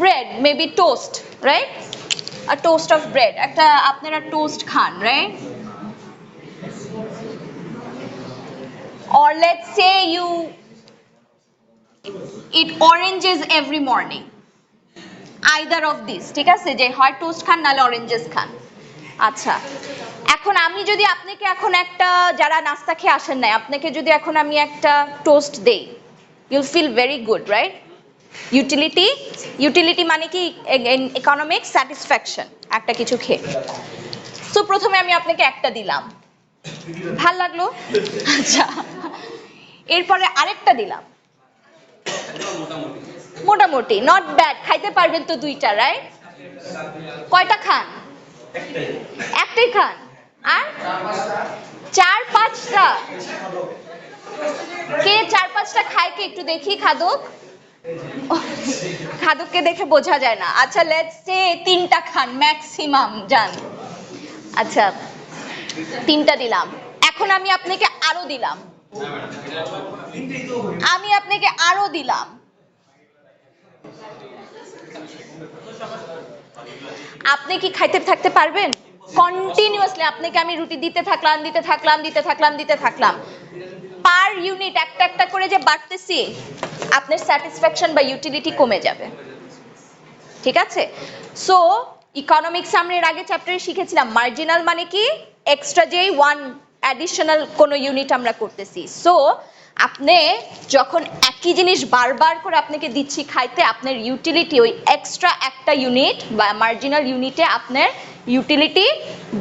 bread, maybe toast, right? A toast of bread, একটা আপনারা toast Khan, right? Or let's say you eat oranges every morning. Either of these, ঠিক আছে, যে হয় টোস্ট খান নাহলে অরেঞ্জেস খান। আচ্ছা, এখন আমি যদি আপনাকে এখন একটা, যারা নাস্তা খেয়ে আসেন নাই, আপনাকে যদি এখন আমি একটা টোস্ট দেই, you'll feel very good, right? Utility, utility মানে কি ইকোনমিক স্যাটিসফ্যাকশন একটা কিছু খেয়ে। সো প্রথমে আমি আপনাকে একটা দিলাম, ভাল লাগলো। আচ্ছা, এরপরে আরেকটা দিলাম, মোটামুটি নট ব্যাড, খাইতে পারবেন তো দুইটা, রাইট? কয়টা খান? একটাই খান, আর 4-5টা? কে 4-5টা খায় কে একটু দেখি, খাদক, খাদককে দেখে বোঝা যায় না। আচ্ছা, লেটস সে 3টা খান ম্যাক্সিমাম, জান। আচ্ছা, 3টা দিলাম, এখন আমি আপনাকে আরো দিলাম, আমি আপনাকে আরো দিলাম, আপনি কি খাইতে থাকতে পারবেন কন্টিনিউয়াসলি? আপনাকে আমি রুটি দিতে থাকলাম, দিতে থাকলাম, দিতে থাকলাম, দিতে থাকলাম, পার ইউনিট একটা একটা করে যে বাড়তেছি, আপনার স্যাটিসফ্যাকশন বা ইউটিলিটি কমে যাবে। ঠিক আছে, সো ইকোনমিক্স আমরা এর আগে চ্যাপ্টারে শিখেছিলাম মার্জিনাল মানে কি, এক্সট্রা যেই ওয়ান অ্যাডিশনাল কোনো ইউনিট আমরা করতেছি। সো আপনি যখন একই জিনিস বারবার করে আপনাকে দিচ্ছি খাইতে, আপনার ইউটিলিটি ওই এক্সট্রা একটা ইউনিট বা মার্জিনাল ইউনিটে আপনার ইউটিলিটি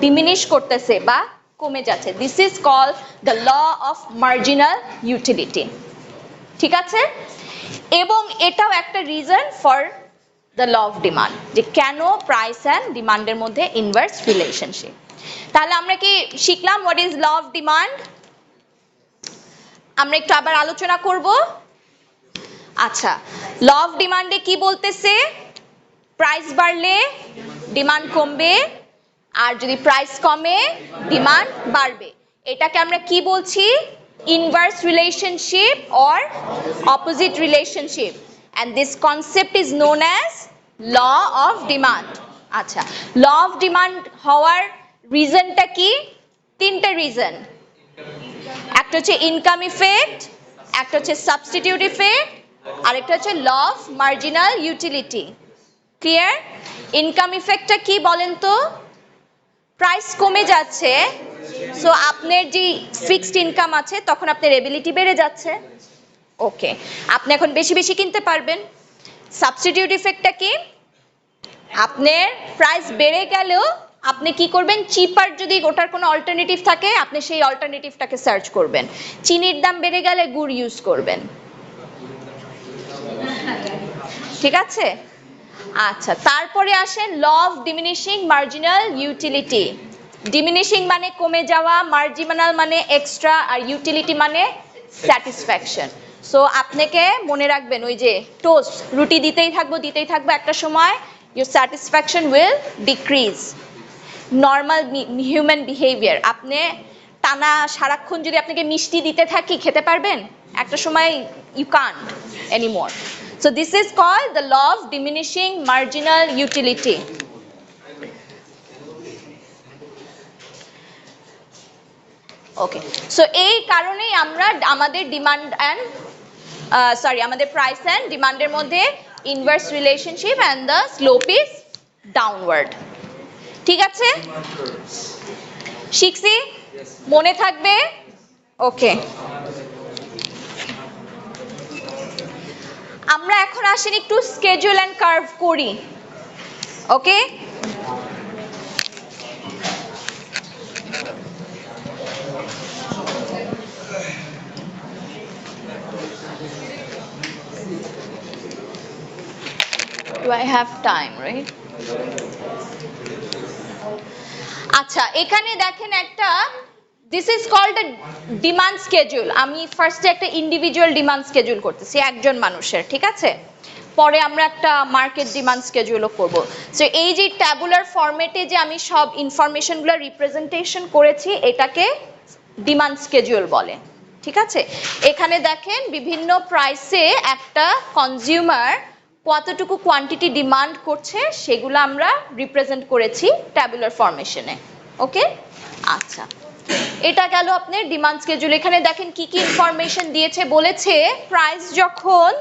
ডিমিনিশ করতেছে বা কমে যাচ্ছে। This is called the law of marginal utility. ঠিক আছে, এবং এটাও একটা reason for the law of demand, যে কেন প্রাইস অ্যান্ড ডিমান্ডের মধ্যে ইনভার্স রিলেশনশিপ। তাহলে আমরা কি শিখলাম what is law of demand? আমরা একটু আবার আলোচনা করব। আচ্ছা, ল অফ ডিমান্ডে কি বলতেছে? প্রাইস বাড়লে ডিমান্ড কমবে, আর যদি প্রাইস কমে ডিমান্ড বাড়বে। এটাকে আমরা কি বলছি? Inverse relationship or opposite relationship, and this concept is known as law of demand. আচ্ছা, ল অফ ডিমান্ড হওয়ার রিজনটা কি? তিনটা রিজন। একটা হচ্ছে ইনকাম ইফেক্ট, একটা হচ্ছে সাবস্টিটিউট ইফেক্ট, আরেকটা হচ্ছে law of marginal utility. Clear? Income ইফেক্টটা কি বলেন তো? প্রাইস কমে যাচ্ছে, সো আপনার যে ফিক্সড ইনকাম আছে তখন আপনার এবিলিটি বেড়ে যাচ্ছে, ওকে, আপনি এখন বেশি বেশি কিনতে পারবেন। সাবস্টিটিউট ইফেক্টটা কি? আপনার প্রাইস বেড়ে গেলেও আপনি কি করবেন? চিপার যদি ওটার কোনো অল্টারনেটিভ থাকে আপনি সেই অল্টারনেটিভটাকে সার্চ করবেন। চিনির দাম বেড়ে গেলে গুড় ইউজ করবেন, ঠিক আছে? আচ্ছা, তারপরে আসেন law of diminishing marginal utility. Diminishing মানে কমে যাওয়া, মার্জিনাল মানে এক্সট্রা, আর ইউটিলিটি মানে স্যাটিসফ্যাকশন। সো আপনাকে মনে রাখবেন, ওই যে টোস্ট, রুটি দিতেই থাকবো, একটা সময় your satisfaction will decrease. Normal human behaviour, আপনি টানা সারাক্ষণ যদি আপনাকে মিষ্টি দিতে থাকি খেতে পারবেন? একটা সময় you can't anymore. So this is called the law of diminishing marginal utility. Okay, so এই কারণেই আমরা আমাদের ডিমান্ড অ্যান্ড আমাদের প্রাইস অ্যান্ড ডিমান্ডের মধ্যে inverse relationship and the slope is downward. ঠিক আছে, শিখছি? মনে থাকবে? ওকে, আমরা এখন আসেন একটু স্কেজুল অ্যান্ড কার্ভ করি। ওকে, do I have time, right? আচ্ছা, এখানে দেখেন একটা, this is called a demand schedule. আমি ফার্স্টে একটা ইন্ডিভিজুয়াল ডিমান্ড স্কেজুল করতেছি একজন মানুষের, ঠিক আছে? পরে আমরা একটা মার্কেট ডিমান্ড স্কেজুলও করব। সো এই যে ট্যাবুলার ফরম্যাটে যে আমি সব ইনফরমেশনগুলো রিপ্রেজেন্টেশন করেছি এটাকে ডিমান্ড স্কেজুল বলে, ঠিক আছে? এখানে দেখেন বিভিন্ন প্রাইসে একটা কনজিউমার কতটুকু কোয়ান্টিটি ডিমান্ড করছে সেগুলো আমরা রিপ্রেজেন্ট করেছি ট্যাবুলার ফরমেশনে। ওকে, আচ্ছা, এটা গেল আপনার ডিমান্ড স্কেজুল। এখানে দেখেন কি কি ইনফরমেশন দিয়েছে। বলেছে প্রাইস যখন,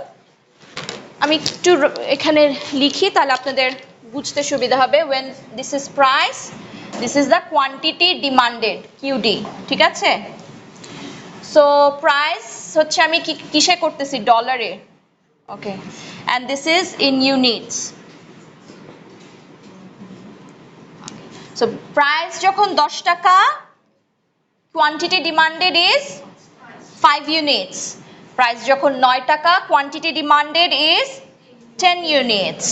আমি একটু এখানে লিখি তাহলে আপনাদের বুঝতে সুবিধা হবে। when this is price, this is the quantity demanded, QD, ঠিক আছে? সো প্রাইস হচ্ছে আমি কিসে করতেছি? ডলারে। ওকে, and this is in units. So price যখন 10 টাকা, quantity demanded is 5 units. Price যখন 9 টাকা, quantity demanded is 10 units.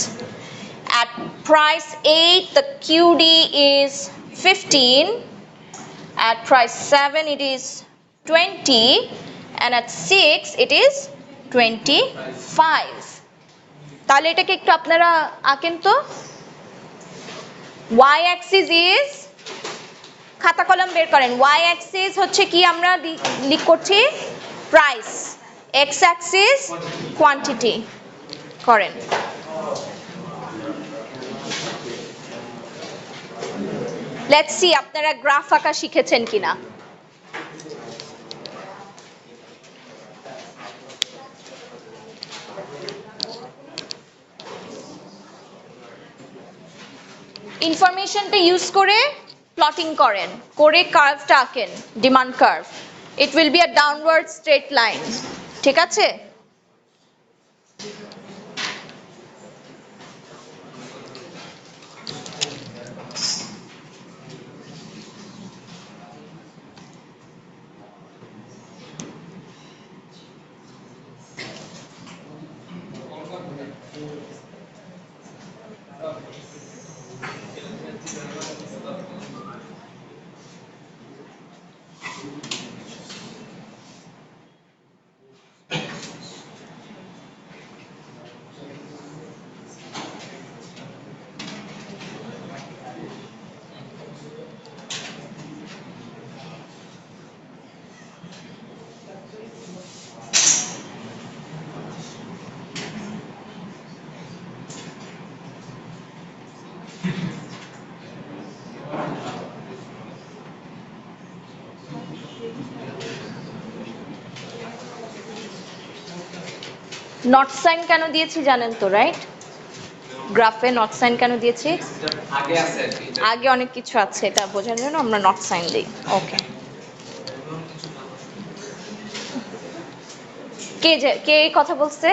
At price 8 the QD is 15. At price 7 it is 20, and at 6 it is 25. তাহলে এটাকে একটু আপনারা আঁকেন তো। y axis is, খাতা কলম বের করেন, y axis হচ্ছে কি আমরা লিখ করছি প্রাইস, x axis কোয়ান্টিটি করেন। লেটস সি আপনারা গ্রাফ আঁকা শিখেছেন কিনা। ইনফরমেশনটা ইউজ করে প্লটিং করেন, করে কার্ভটা আঁকেন, demand curve. It will be a downward straight line, ঠিক আছে? নট সাইন কেন দিয়েছি জানেন তো, রাইট? গ্রাফে নট সাইন কেন দিয়েছি? আগে অনেক কিছু আছে, এটা বোঝার জন্য আমরা নট সাইন দিই। ওকে, কে এই কথা বলছে?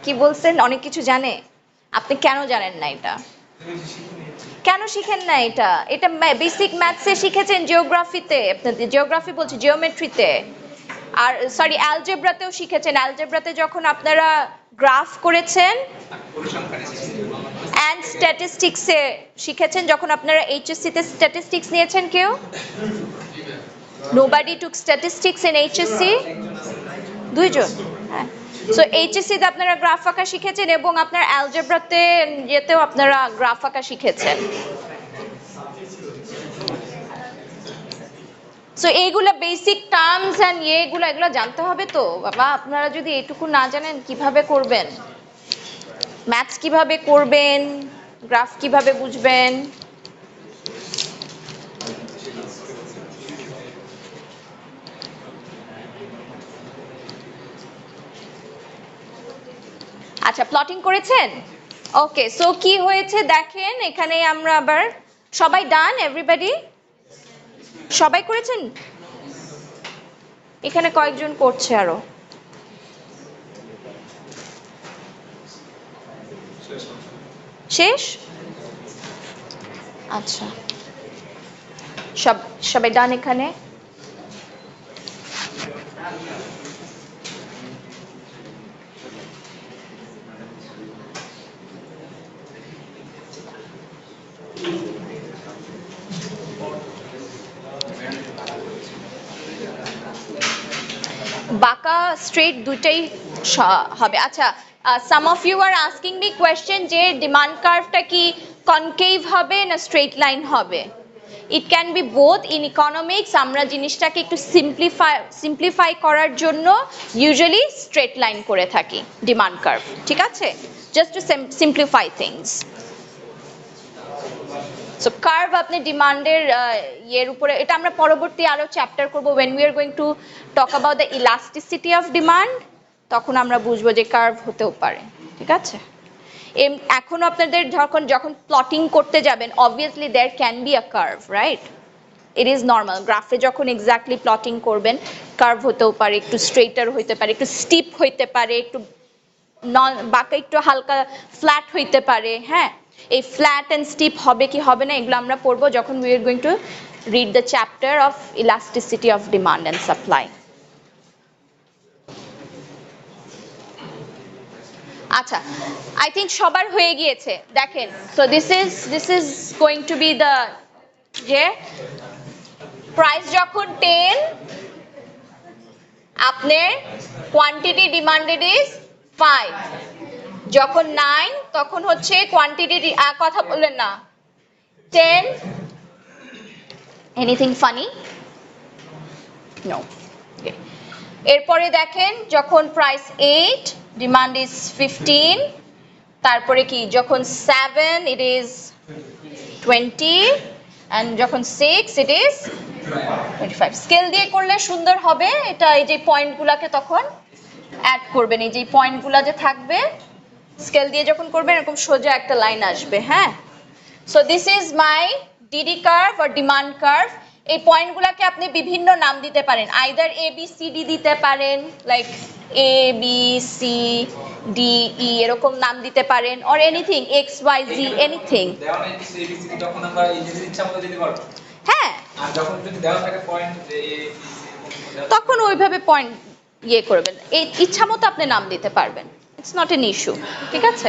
কি বলছেন অনেক কিছু জানে? আপনি কেন জানেন না এটা? কেন শিখেন না এটা? এটা বেসিক ম্যাথসে শিখেছেন, জিওগ্রাফিতে, আপনাদের জিওগ্রাফি বলছি, জিওমেট্রিতে, আর সরি অ্যালজেব্রাতেও শিখেছেন। অ্যালজেব্রাতে যখন আপনারা গ্রাফ করেছেন অ্যান্ড স্ট্যাটিস্টিক্সে শিখেছেন, যখন আপনারা এইচএসসিতে স্ট্যাটিস্টিক্স নিয়েছেন। কেউ? Nobody took statistics in HSC? দুইজন? হ্যাঁ। সো এইচএসসিতে আপনারা গ্রাফ আঁকা শিখেছেন এবং আপনার অ্যালজেব্রাতে যেতেও আপনারা গ্রাফ আঁকা শিখেছেন। সো এইগুলো বেসিক টার্মস অ্যান্ড এগুলো জানতে হবে তো বাবা। আপনারা যদি এটুকু না জানেন কিভাবে করবেন ম্যাথস, কিভাবে করবেন গ্রাফ, কিভাবে বুঝবেন? আচ্ছা, প্লটিং করেছেন? ওকে, সো কি হয়েছে দেখেন এখানে। আমরা আবার সবাই ডান? এভরিবডি সবাই করেছেন? এখানে কয়েকজন করছে আরো। শেষ? আচ্ছা, সবাই ডান এখানে? বাঁকা স্ট্রেট দুইটাই হবে। আচ্ছা, some of you are asking me question যে ডিমান্ড কার্ভটা কি কনকেভ হবে না স্ট্রেট লাইন হবে? It can be both. In economics আমরা জিনিসটাকে একটু সিম্পলিফাই করার জন্য ইউজুয়ালি স্ট্রেট লাইন করে থাকি ডিমান্ড কার্ভ, ঠিক আছে? Just two simplify things. So curve আপনি ডিমান্ডের ইয়ের উপরে, এটা আমরা পরবর্তী আরো চ্যাপ্টার করব when we are going to talk about the elasticity of demand, তখন আমরা বুঝবো যে কার্ভ হতেও পারে, ঠিক আছে? এখন আপনাদের যখন প্লটিং করতে যাবেন obviously there can be a curve, right? It is normal. গ্রাফে যখন এক্স্যাক্টলি প্লটিং করবেন কার্ভ হতেও পারে, একটু স্ট্রেইটার হইতে পারে, একটু স্টিপ হইতে পারে, একটু বাঁকা, একটু হালকা ফ্ল্যাট হইতে পারে। হ্যাঁ, এই ফ্ল্যাট এন্ড স্টিপ হবে কি হবে না এগুলো আমরা পড়বো যখন we are going to read the chapter of elasticity of demand and supply. আচ্ছা, আই থিঙ্ক সবার হয়ে গিয়েছে দেখেন। So this is going to be the যে প্রাইস যখন 10, আপনার কোয়ান্টিটি ডিমান্ডেড ইজ 5, যখন 9 তখন হচ্ছে কোয়ান্টিটি, কথা বললেন না, 10। Anything funny? নো। এরপরে দেখেন যখন প্রাইস 8 ডিমান্ড ইজ 15, তারপরে কি যখন 7 ইট ইজ 20, এন্ড যখন 6 ইট ইজ 25। স্কেল দিয়ে করলে সুন্দর হবে এটা। এই যে পয়েন্টগুলোকে তখন অ্যাড করবেন, এই যে পয়েন্টগুলো যে থাকবে স্কেল দিয়ে যখন করবেন এরকম সোজা একটা লাইন আসবে। হ্যাঁ, so this is my DD curve or demand curve. এই পয়েন্টগুলোকে আপনি বিভিন্ন নাম দিতে পারেন, either A B C D দিতে পারেন, like A B C D E এরকম নাম দিতে পারেন, or anything X Y Z anything. হ্যাঁ, তখন ওইভাবে পয়েন্ট ইয়ে করবেন, এই ইচ্ছা মতো আপনি নাম দিতে পারবেন, ইটস নট এন ইস্যু, ঠিক আছে?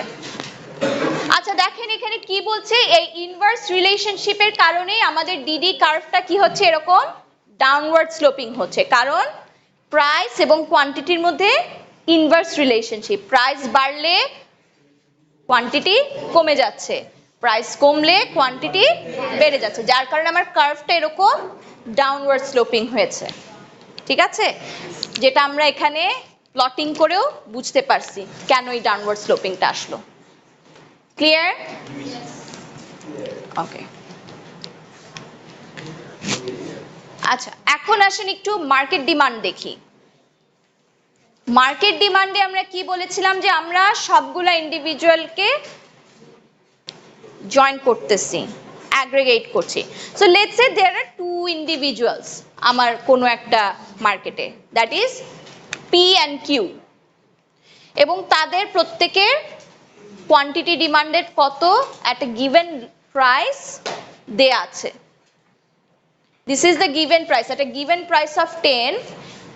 আচ্ছা দেখেন এখানে কি বলছে, এই ইনভার্স রিলেশনশিপের কারণে আমাদের ডিডি কার্ভটা কি হচ্ছে, এরকম ডাউনওয়ার্ড স্লোপিং হচ্ছে, কারণ প্রাইস এবং কোয়ান্টিটির মধ্যে ইনভার্স রিলেশনশিপ। প্রাইস বাড়লে কোয়ান্টিটি কমে যাচ্ছে, প্রাইস কমলে কোয়ান্টিটি বেড়ে যাচ্ছে, যার কারণে আমার কার্ভটা এরকম ডাউনওয়ার্ড স্লোপিং হয়েছে, ঠিক আছে? যেটা আমরা এখানে প্লটিং করেও বুঝতে পারছি কেন এই ডাউনওয়ার্ড স্লোপিংটা আসলো। ক্লিয়ার? ওকে, আচ্ছা এখন আসেন একটু মার্কেট ডিমান্ড দেখি। মার্কেট ডিমান্ডে আমরা কি বলেছিলাম যে আমরা সবগুলা ইন্ডিভিজুয়ালকে জয়েন করতেছি, অ্যাগ্রিগেট করছি। So let's say there are two individuals আমার কোনো একটা মার্কেটে, that is P and Q, এবং তাদের প্রত্যেকের কোয়ান্টিটি ডিমান্ডেড কত অ্যাট এ গিভেন প্রাইস দেয়া আছে। This is the given price, at a given price of 10,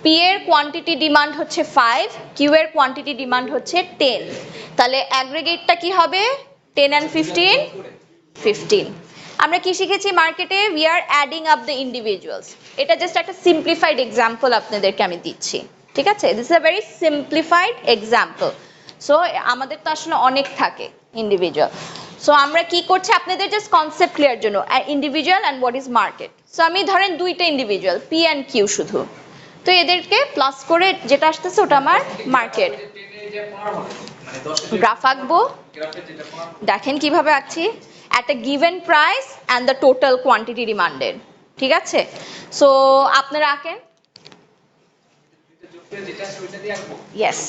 P এর কোয়ান্টিটি ডিমান্ড হচ্ছে 5, কিউ এর কোয়ান্টিটি ডিমান্ড হচ্ছে 10, তাহলে অ্যাগ্রিগেটটা কি হবে 10 and 15 15। আমরা কি শিখেছি মার্কেটে, we are adding up the individuals. এটা জাস্ট একটা সিম্পলিফাইড এক্সাম্পল আপনাদেরকে আমি দিচ্ছি, ঠিক আছে? This is a very simplified example. So আমাদের তো আসলে অনেক থাকে ইন্ডিভিজুয়াল। সো আমরা কি করছি আপনাদের জাস্ট কনসেপ্ট ক্লিয়ার জন্য, individual and what is market. So আমি ধরেন দুইটা ইন্ডিভিজুয়াল পি অ্যান্ড কিউ শুধু, তো এদেরকে প্লাস করে যেটা আসতেছে ওটা আমার মার্কেট। গ্রাফ আঁকবো, দেখেন কিভাবে আঁকছি, at a given price and the total quantity demanded, ঠিক আছে? সো আপনারা আঁকেন, yes,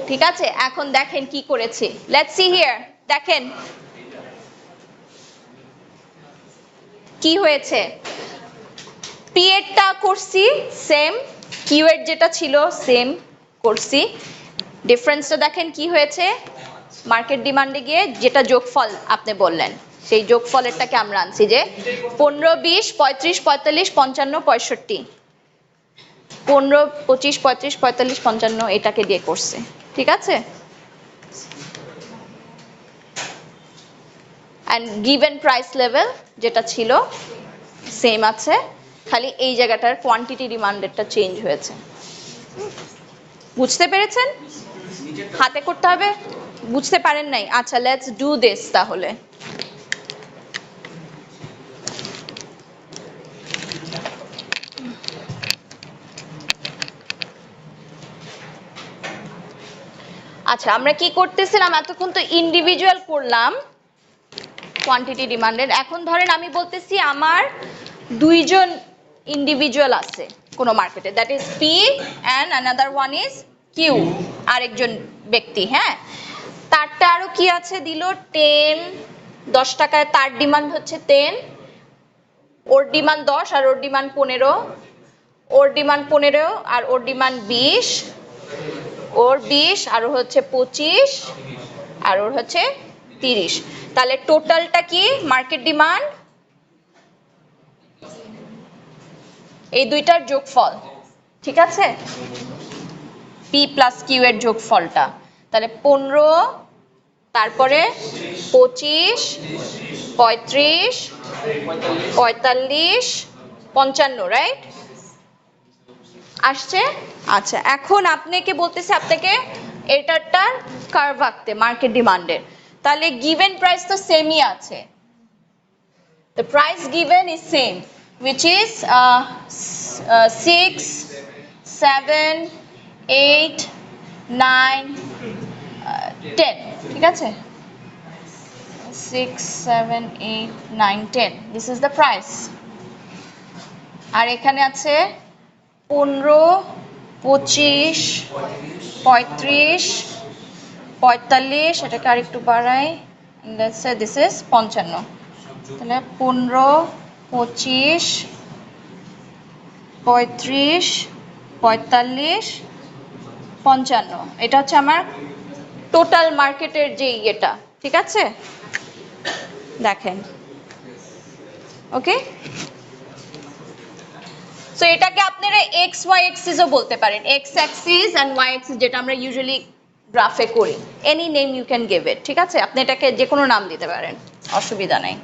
ঠিক আছে? এখন দেখেন কি করেছি, let's see here, দেখেন কি হয়েছে, পি এরটা করছি সেম, কিউ এর যেটা ছিল সেম করছি, ডিফারেন্সটা দেখেন কি হয়েছে, মার্কেট ডিমান্ডে গিয়ে যেটা যোগফল আপনি বললেন সেই যোগফলেরটাকে আমরা আনছি যে 15 20 35 45 55 65, 15 25 35 45 55 এটাকে দিয়ে করছে, ঠিক আছে? and given price level যেটা ছিল সেম আছে, খালি এই জায়গাটার কোয়ান্টিটি ডিমান্ডেডটা চেঞ্জ হয়েছে। বুঝতে পেরেছেন? হাতে করতে হবে, বুঝতে পারেন নাই? আচ্ছা, লেটস ডু দিস তাহলে। আচ্ছা, আমরা কি করতেছিলাম এতক্ষণ, তো ইন্ডিভিজুয়াল করলাম কোয়ান্টিটি ডিমান্ডেড। এখন ধরেন আমি বলতেছি আমার দুইজন ইন্ডিভিজুয়াল আছে কোন মার্কেটে, that is P and another one is Q, আরেকজন ব্যক্তি, হ্যাঁ? তারটা আরো কি আছে দিল 10, 10 টাকায় তার ডিমান্ড হচ্ছে 10, ওর ডিমান্ড 10 আর ওর ডিমান্ড 15, ওর ডিমান্ড 15 আর ওর ডিমান্ড 20, ওর 20 আর ওর হচ্ছে 25 আর ওর হচ্ছে 30। তাহলে টোটালটা কি মার্কেট ডিমান্ড, এই দুইটার যোগফল, ঠিক আছে? পি প্লাস কিউ এর যোগফলটা, তাহলে 15, তারপরে 25 35 45 55, রাইট? আসছে? আচ্ছা, এখন আপনাকে বলতেছে আপনাকে এটারটার কার্ভ আঁকতে মার্কেট ডিমান্ডের, তাহলে গিভেন প্রাইস তো সেমই আছে, the price given is same, which is 6 7 8 9 10, ঠিক আছে? 6 7 8 9 10, this is the price। আর এখানে আছে 15 25 35 45, এটাকে আরেকটু বাড়াই, let's say this is 55, তাহলে 15 25 35 45 55, এটা হচ্ছে আমার টোটাল মার্কেটের যে ইয়েটা, ঠিক আছে? দেখেন, ওকে? সো এটাকে আপনারা এক্স ওয়াই অ্যাক্সিসও বলতে পারেন, X axis and Y axis, যেটা আমরা ইউজুয়ালি গ্রাফে করি, any name you can give it, ঠিক আছে? আপনি এটাকে যে কোনো নাম দিতে পারেন, অসুবিধা নাই।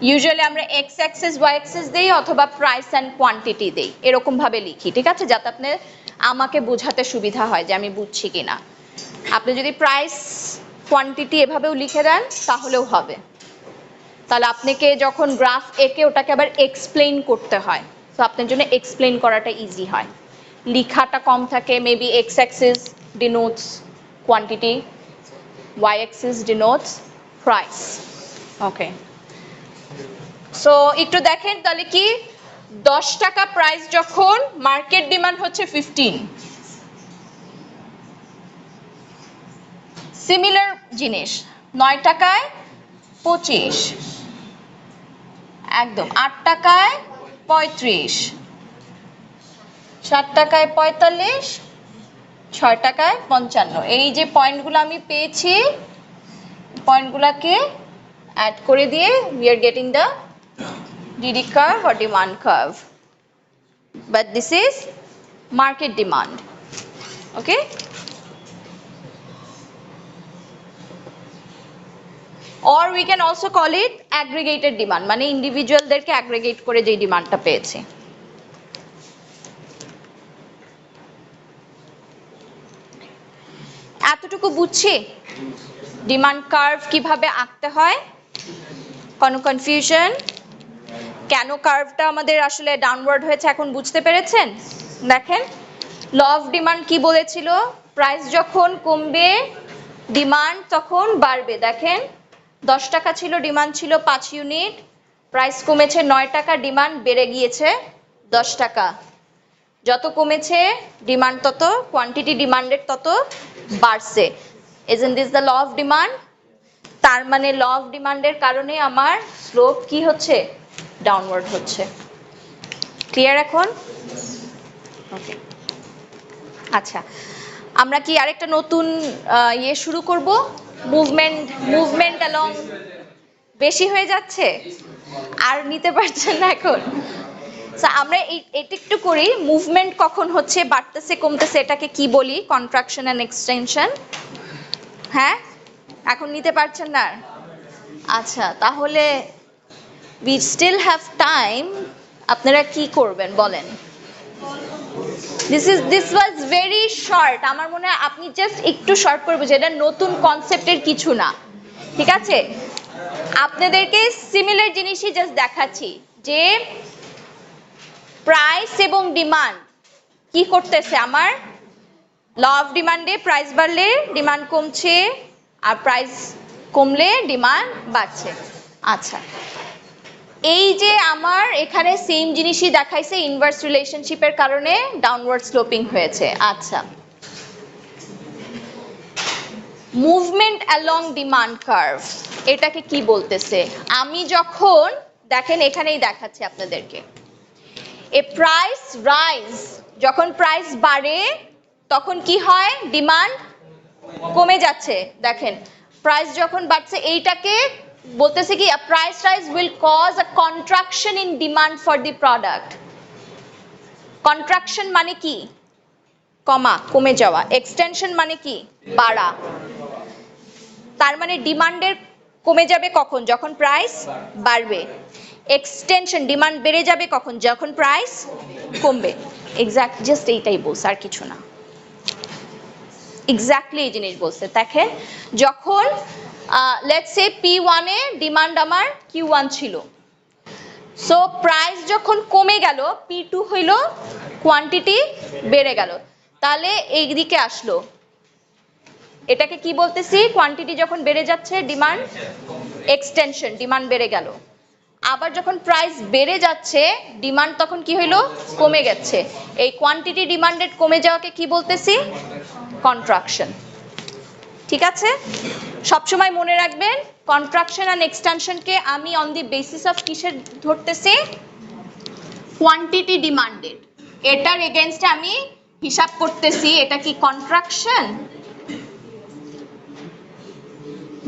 ইউজুয়ালি আমরা এক্স অ্যাক্সিস ওয়াই অ্যাক্সিস দেই অথবা প্রাইস অ্যান্ড কোয়ান্টিটি দেই, এরকম ভাবে লিখি, ঠিক আছে? যাতে আপনি আমাকে বোঝাতে সুবিধা হয় যে আমি বুঝছি কিনা। আপনি যদি প্রাইস কোয়ান্টিটি এভাবেও লিখে দেন তাহলেও হবে, তাহলে আপনাকে যখন গ্রাফ এঁকে ওটাকে আবার এক্সপ্লেইন করতে হয়, তো আপনার জন্য এক্সপ্লেইন করাটা ইজি হয়, লেখাটা কম থাকে। Maybe X axis denotes quantity, Y axis denotes price, okay? So একটু দেখেন তাহলে কি, 10 টাকা প্রাইস যখন মার্কেট ডিমান্ড হচ্ছে 15, সিমিলার জিনিস 9 টাকায় 25, একদম 8 টাকায় 35, 7 টাকায় 45, 6 টাকায় 55। এই যে পয়েন্টগুলো আমি পেয়েছি, পয়েন্টগুলোকে অ্যাড করে দিয়ে we are getting the DD curve or demand curve, but this is market demand. Okay, or we can also call it aggregated demand, মানে ইন্ডিভিজুয়ালদেরকে অ্যাগ্রিগেট করে যে ডিমান্ডটা পেয়েছে। এতটুকু বুঝছি ডিমান্ড কার্ভ কিভাবে আঁকতে হয়? কোনো কনফিউশন? কেন কার্ভটা আমাদের আসলে ডাউনওয়ার্ড হয়েছে এখন বুঝতে পেরেছেন? দেখেন ল অফ ডিমান্ড কি বলেছিল, প্রাইস যখন কমবে ডিমান্ড তখন বাড়বে। দেখেন 10 টাকা ছিল, ডিমান্ড ছিল 5 ইউনিট, প্রাইস কমেছে 9 টাকা, ডিমান্ড বেড়ে গিয়েছে 10 টাকা। যত কমেছে ডিমান্ড তত কোয়ান্টিটি ডিমান্ডের তত বাড়ছে। Isn't this the law of demand? তার মানে ল অফ ডিমান্ডের কারণে আমার স্লোপ কি হচ্ছে? ডাউনওয়ার্ড হচ্ছে। ক্লিয়ার এখন? ওকে, আচ্ছা আমরা কি আরেকটা নতুন ইয়ে শুরু করব? মুভমেন্ট অ্যালং বেশি হয়ে যাচ্ছে, আর নিতে পারছেন না এখন? আমরা এটা একটু করি, মুভমেন্ট কখন হচ্ছে, বাড়তেছে কমতেছে, এটাকে কি বলি? Contraction and extension. হ্যাঁ, এখন নিতে পারছেন না? আচ্ছা, তাহলে we still have time, আপনারা কি করবেন বলেন? this was very short, আমার মনে হয় আপনি জাস্ট একটু শর্ট করে বুঝে, এটা নতুন কনসেপ্টের কিছু না, ঠিক আছে? আপনাদেরকে সিমিলার জিনিসই জাস্ট দেখাচ্ছি যে প্রাইস এবং ডিমান্ড কি করতেছে। আমার ল অফ ডিমান্ডে প্রাইস বাড়লে ডিমান্ড কমছে, আর প্রাইস কমলে ডিমান্ড বাড়ছে। আচ্ছা, এই যে আমার এখানে সেম জিনিসই দেখাইছে, ইনভার্স রিলেশনশিপের কারণে ডাউনওয়ার্ড স্লোপিং হয়েছে। আচ্ছা, মুভমেন্ট অ্যালং ডিমান্ড কার্ভ এটাকে কি বলতেছে? আমি যখন দেখেন এখানেই দেখাচ্ছি আপনাদেরকে, এ প্রাইস রাইজ, যখন প্রাইস বাড়ে তখন কি হয়? ডিমান্ড কমে যাচ্ছে। দেখেন প্রাইস যখন বাড়ছে, এইটাকে বলতেছে কি price rise will cause a contraction in demand for the product. Contraction মানে কি? কমা, কমে যাওয়া। এক্সটেনশন মানে কি? বাড়া। তার মানে ডিমান্ডের কমে যাবে কখন? যখন প্রাইস বাড়বে। এক্সটেনশন, ডিমান্ড বেড়ে যাবে কখন? যখন প্রাইস কমবে। এক্স্যাক্ট জাস্ট এইটাই বলছে, আর কিছু না। এক্স্যাক্টলি এই জিনিস বলছে। দেখেন যখন let's say P1 A demand আমার Q1 ছিল, সো প্রাইস যখন কমে গেল P2 হইল কোয়ান্টিটি বেড়ে গেল, তাহলে এই দিকে আসলো। এটাকে কি বলতেছি? কোয়ান্টিটি যখন বেড়ে যাচ্ছে ডিমান্ড এক্সটেনশন, ডিমান্ড বেড়ে গেল। আবার যখন প্রাইস বেড়ে যাচ্ছে ডিমান্ড তখন কি হইলো? কমে গেছে। এই কোয়ান্টিটি ডিমান্ডেড কমে যাওয়াকে কি বলতেছি? কন্ট্রাকশন। ঠিক আছে, সবসময় মনে রাখবেন কন্ট্রাকশন এন্ড এক্সটেনশনকে আমি অন দি বেসিস অফ কিসের ধরতেছি? Quantity demanded. এটার এগেইনস্টে আমি হিসাব করতেছি এটা কি কন্ট্রাকশন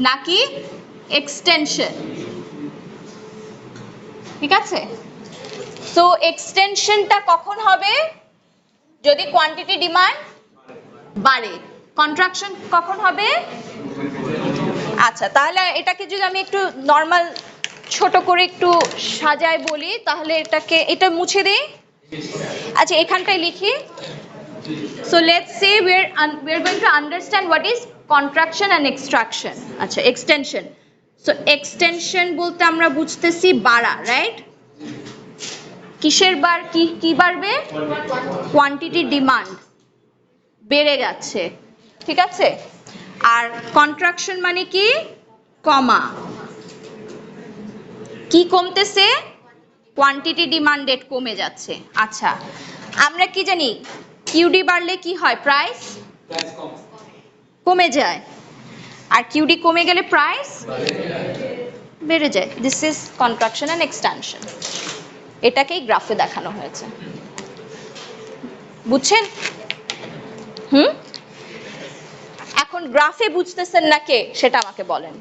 নাকি এক্সটেনশন। ঠিক আছে, সো এক্সটেনশনটা কখন হবে? যদি কোয়ান্টিটি ডিমান্ড বাড়ে। কন্ট্রাকশন কখন হবে? আচ্ছা, তাহলে এটাকে যদি আমি একটু নরমাল ছোট করে একটু সাজায় বলি, তাহলে এটাকে এটা মুছে দেই। আচ্ছা, এখানটায় লিখি। So let's say we are going to understand what is contraction and extraction. আচ্ছা, এক্সটেনশন। সো এক্সটেনশন বলতে আমরা বুঝতেছি বাড়া, রাইট? কিসের বার কি বাড়বে? কোয়ান্টিটি ডিমান্ড বেড়ে যাচ্ছে। ঠিক আছে, আর কন্ট্রাকশন মানে কি? কমা। কি কমতেছে? কোয়ান্টিটি ডিমান্ডেড কমে যাচ্ছে। আচ্ছা, আমরা কি জানি কিউডি বাড়লে কি হয়? প্রাইস কমে যায়। আর কিউডি কমে গেলে প্রাইস বেড়ে যায়। This is contraction and extension. এটাকেই গ্রাফে দেখানো হয়েছে, বুঝছেন? এখন গ্রাফে বুঝতেছেন না কে সেটা আমাকে বলেন।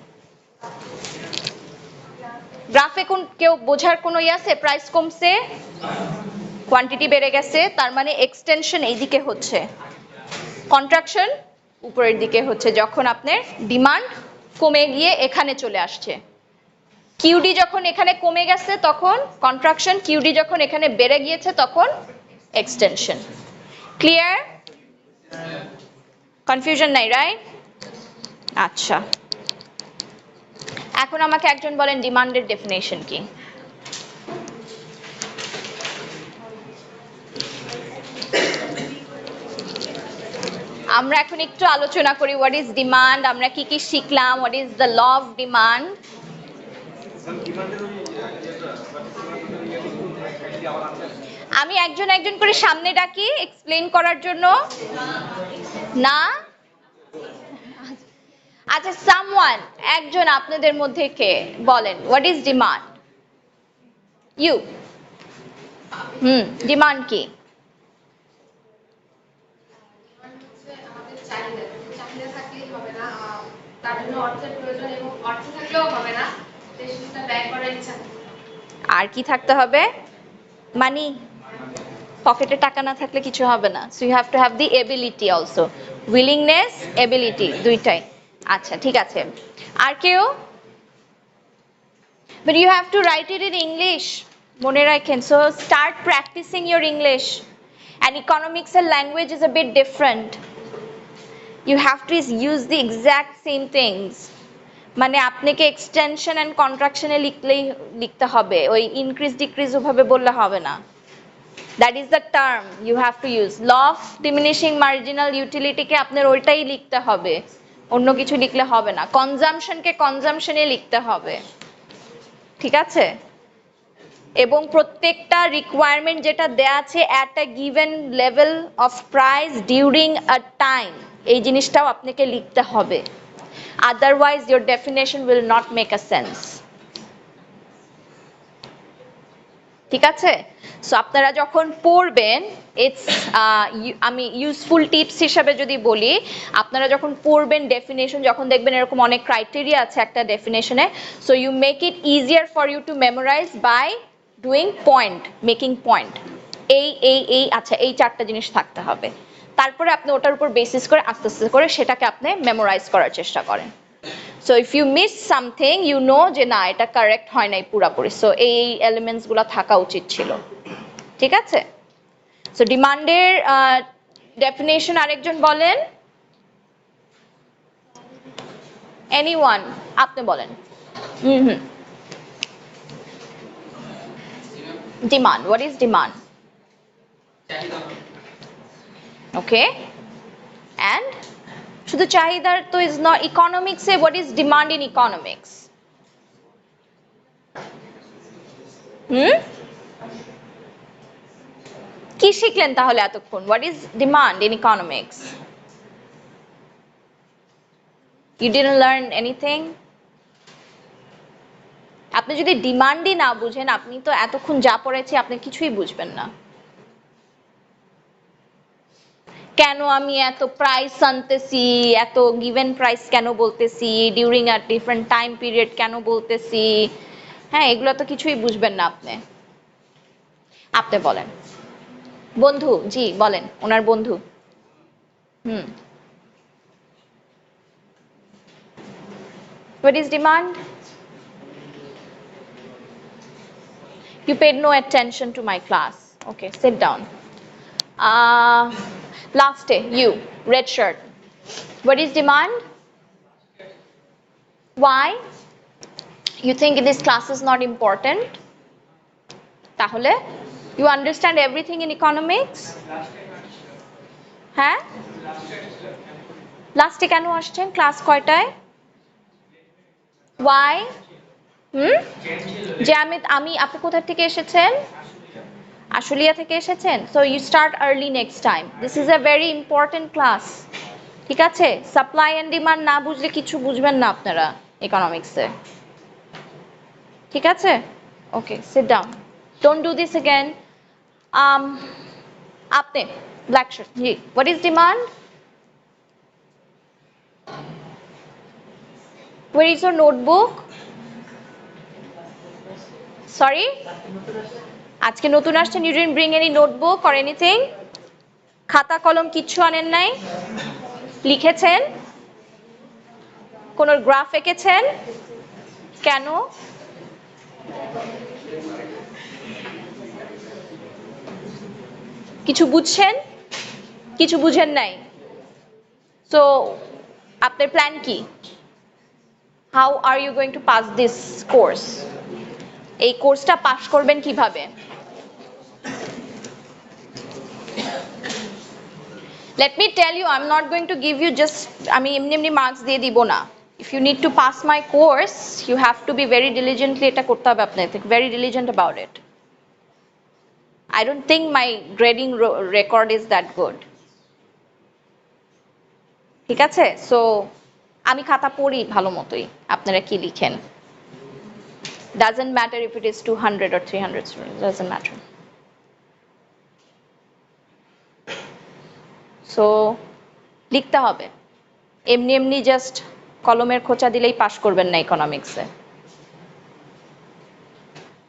গ্রাফে কেউ বোঝার কোনো আছে? প্রাইস কমছে, কোয়ান্টিটি বেড়ে গেছে, তার মানে এক্সটেনশন এইদিকে হচ্ছে, কন্ট্রাকশন উপরের দিকে হচ্ছে, যখন আপনার ডিমান্ড কমে গিয়ে এখানে চলে আসছে। কিউডি যখন এখানে কমে গেছে তখন কন্ট্রাকশন, কিউডি যখন এখানে বেড়ে গিয়েছে তখন এক্সটেনশন। ক্লিয়ার? কনফিউশন নাই, রাইট? আচ্ছা, এখন আমাকে একজন বলেন ডিমান্ডের ডেফিনেশন কি? আমরা এখন একটু আলোচনা করি হোয়াট ইজ ডিমান্ড, আমরা কি কি শিখলাম, what is the law of demand. আমি একজন একজন করে সামনে ডাকি এক্সপ্লেইন করার জন্য। না? আচ্ছা, সামওয়ান, একজন আপনাদের মধ্যে কে বলেন what is demand? You. Demand কি? আর কি থাকতে হবে? মানি। পকেটে টাকা না থাকলে কিছু হবে না। So you have to have the ability also, willingness, ability, দুইটাই। আচ্ছা, ঠিক আছে। আর কেউ? But you have to write it in English, মনে রাখেন। So start practising your English. And ইকোনমিক্সের language is a bit different. You have to use the exact same things. মানে আপনাকে এক্সটেনশন এন্ড কন্ট্রাকশনে লিখতে হবে, ওই ইনক্রিজ ডিক্রিজ ওভাবে বললে হবে না। That is the term you have to use. Law of diminishing marginal ইউটিলিটিকে আপনার ওইটাই লিখতে হবে, অন্য কিছু লিখলে হবে না। কনজামশনকে কনজামশনে লিখতে হবে, ঠিক আছে? এবং প্রত্যেকটা রিকোয়ারমেন্ট যেটা দেয়া আছে at a given level of price during a time, এই জিনিসটাও আপনাকে লিখতে হবে। Otherwise your definition will not make a sense. ঠিক আছে? সো আপনারা যখন পড়বেন, ইটস আমি ইউজফুল টিপস হিসাবে যদি বলি, আপনারা যখন পড়বেন ডেফিনেশন, যখন দেখবেন এরকম অনেক ক্রাইটেরিয়া আছে একটা ডেফিনেশনে, so you make it easier for you to memorise by doing point, making point. এই এই এই আচ্ছা, এই চারটা জিনিস থাকতে হবে। তারপরে আপনি ওটার উপর বেসিস করে আস্তে আস্তে করে সেটাকে আপনি মেমোরাইজ করার চেষ্টা করেন। So if you miss something, you know যে না, এটা কারেক্ট হয় নাই পুরাপুরি, সো এই এলিমেন্টসগুলো থাকা উচিত ছিল। ঠিক আছে? সো ডিমান্ডের ডেফিনেশন আরেকজন বলেন। এনিওয়ান? আপনি বলেন। Demand, what is demand? Okay, and শুধু চাহিদার তো ইজ নট ইকোনমিক্সে। What is demand in economics? কি শিখলেন তাহলে এতক্ষণ? What is demand in economics? You didn't learn anything? আপনি যদি ডিমান্ডই না বুঝেন, আপনি তো এতক্ষণ যা পড়েছি আপনি কিছুই বুঝবেন না। কেন আমি এত প্রাইস আনতেছি, এত গিভেন প্রাইস কেন বলতেছি, during a different time period কেন বলতেছি, হ্যাঁ, এগুলো তো কিছুই বুঝবেন না আপনি। আপনি বলেন। বন্ধু, জি বলেন, ওনার বন্ধু। What is demand? You paid no attention to my class. Okay, sit down. Last day, you, red shirt. What is demand? Why? You think this class is not important? তাহলে you understand everything in economics? হ্যাঁ, লাস্টে কেন আসছেন? Class কয়টায়? Why? যে আমি আপনি কোথা থেকে এসেছেন? আশুলিয়া থেকে এসেছেন? So you start early next time. This is a very important class. ঠিক আছে, সাপ্লাই এন্ড ডিমান্ড না বুঝলে কিছু বুঝবেন না আপনারা ইকোনমিক্সে। ঠিক আছে, okay, sit down, don't do this again. আপনি ব্ল্যাক শার্ট, জি, what is demand? Where is your notebook? Sorry? আজকে নতুন আসছেন, you didn't bring any notebook or anything? খাতা কলম কিচ্ছু আনেন নাই? লিখেছেন? কোন গ্রাফ এঁকেছেন? কেন? কিছু বুঝছেন? কিছু বুঝেন নাই? So, আপনার প্ল্যান কি? How are you going to pass this course? এই কোর্সটা পাস করবেন কিভাবে? Let me tell you, I'm not going to give you just আমি এমনি এমনি মার্কস দিয়ে দিব না। If you need to pass my course, you have to be very diligently এটা করতে হবে আপনাকে, very diligent about it. I don't think my grading record is that good. ঠিক আছে, সো আমি খাতা পড়ি ভালো মতোই, আপনারা কি লিখেন doesn't matter if it is 200 or 300 students, doesn't matter. So লিখতে হবে, এমনি এমনি জাস্ট কলমের খোঁচা দিলেই পাস করবেন না ইকোনমিক্সে।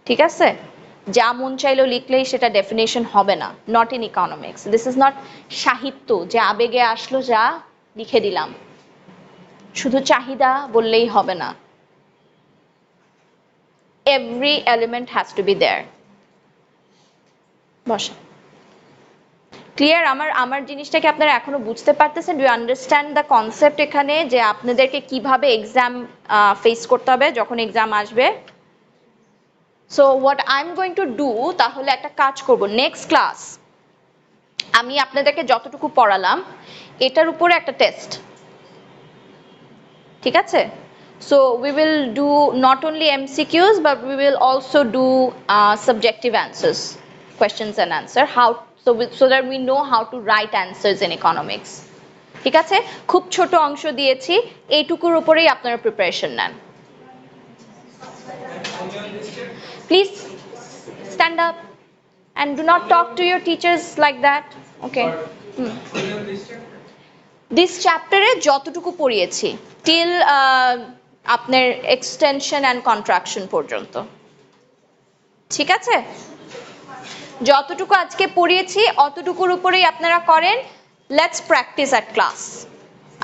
ঠিক আছে, যা মন চাইলো লিখলেই সেটা ডেফিনেশন হবে না, not in economics. This is not সাহিত্য যে আবেগে আসলো যা লিখে দিলাম, শুধু চাহিদা বললেই হবে না, every element has to be there. বসা ক্লিয়ার? আমার জিনিসটাকে আপনারা এখনো বুঝতে পারতেছেন? Do you understand the concept এখানে, যে আপনাদেরকে কিভাবে এক্সাম ফেস করতে হবে যখন এক্সাম আসবে? So what I am going to do, তাহলে একটা কাজ করব, নেক্সট ক্লাস আমি আপনাদেরকে যতটুকু পড়ালাম এটার উপরে একটা টেস্ট। ঠিক আছে, so we will do not only MCQs but we will also do subjective answers, questions and answer, how so that we know how to write answers in economics. ঠিক আছে, খুব ছোট অংশ দিয়েছি, এইটুকুর উপরেই আপনারা প্রিপারেশন নেন। Please stand up and do not talk to your teachers like that. Okay. This chapter এ যতটুকু পড়িয়েছি till আপনার এক্সটেনশন অ্যান্ড কন্ট্রাকশন পর্যন্ত। ঠিক আছে, যতটুকু আজকে পড়িয়েছি অতটুকুর উপরেই আপনারা করেন। Let's practice at class.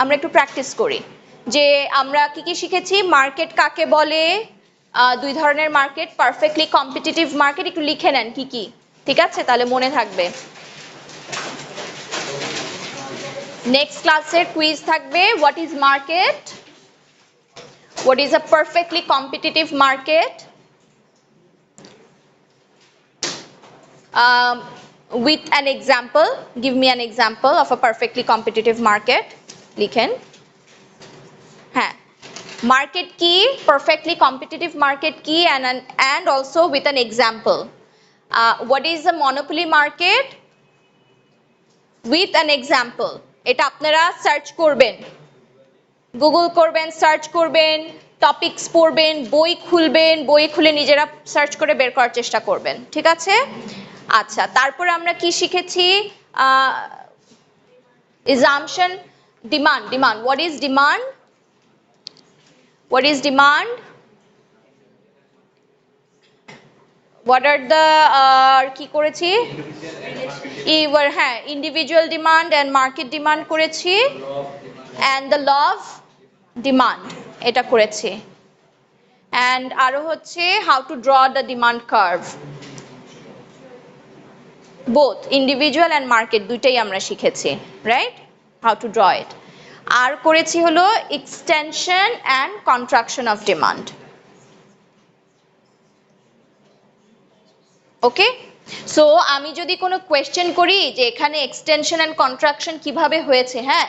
আমরা একটু প্র্যাকটিস করি যে আমরা কি কি শিখেছি, মার্কেট কাকে বলে, দুই ধরনের মার্কেট, পারফেক্টলি কম্পিটিটিভ মার্কেট, একটু লিখে নেন কি কি। ঠিক আছে, তাহলে মনে থাকবে। নেক্সট ক্লাসের কুইজ থাকবে, what is market, what is a perfectly competitive market, with an example, give me an example of a perfectly competitive market. লিখেন, হ্যাঁ, মার্কেট কি, perfectly competitive market কি, and also with an example. What is a monopoly market with an example. এটা আপনারা search করবেন, Google করবেন, search করবেন, topics পড়বেন, বই খুলবেন, বই খুলে নিজেরা সার্চ করে বের করার চেষ্টা করবেন। ঠিক আছে, আচ্ছা, তারপরে আমরা কি শিখেছি, assumption, demand, what is demand, what are the কি করেছি, হ্যাঁ, individual demand and market demand করেছি, and the law of demand এটা করেছি, and আরো হচ্ছে how to draw the demand curve, both individual and market দুইটাই আমরা শিখেছি, right, how to draw it. আর করেছি হলো extension and contraction of demand. Okay, so আমি যদি কোনো কোয়েশ্চেন করি যে এখানে এক্সটেনশন এন্ড কন্ট্রাকশন কিভাবে হয়েছে, হ্যাঁ,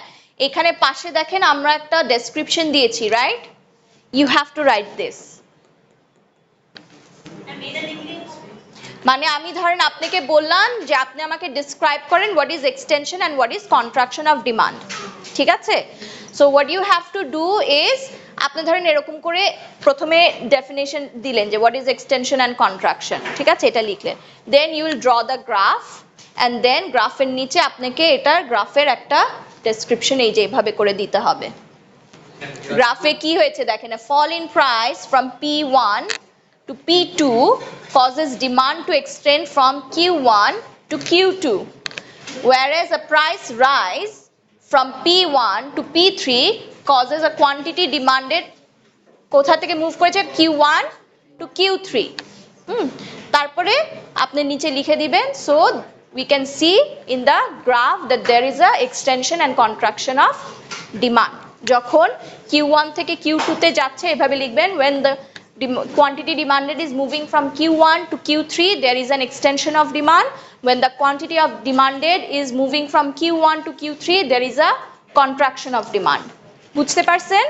এখানে পাশে দেখেন আমরা একটা ডেসক্রিপশন দিয়েছি, right, you have to write this. মানে আমি ধরেন আপনাকে বললাম যে আপনি আমাকে ডিসক্রাইব করেন what is extension and what is contraction of demand, ঠিক আছে? So what you have to do is, আপনি ধরেন এরকম করে প্রথমে ডেফিনেশন দিলেন যে what is extension and contraction, ঠিক আছে, এটা লিখলেন, then you will draw the graph and then গ্রাফের নিচে আপনাকে এটার গ্রাফের একটা ডেসক্রিপশন এই যে এভাবে করে দিতে হবে। গ্রাফে কি হয়েছে দেখেন, a fall in price from P1 to P2 causes demand to extend from Q1 to Q2, whereas a price rise from P1 to P3 causes a quantity demanded কোথা থেকে মুভ করেছে Q1 to Q3। তারপরে আপনি নিচে লিখে দিবেন, so we can see in the graph that there is a extension and contraction of demand। যখন Q1 থেকে Q2 তে যাচ্ছে এভাবে লিখবেন, when the quantity demanded is moving from Q1 to Q3 there is an extension of demand, when the quantity of demanded is moving from Q1 to Q3 there is a contraction of demand। বুঝতে পারছেন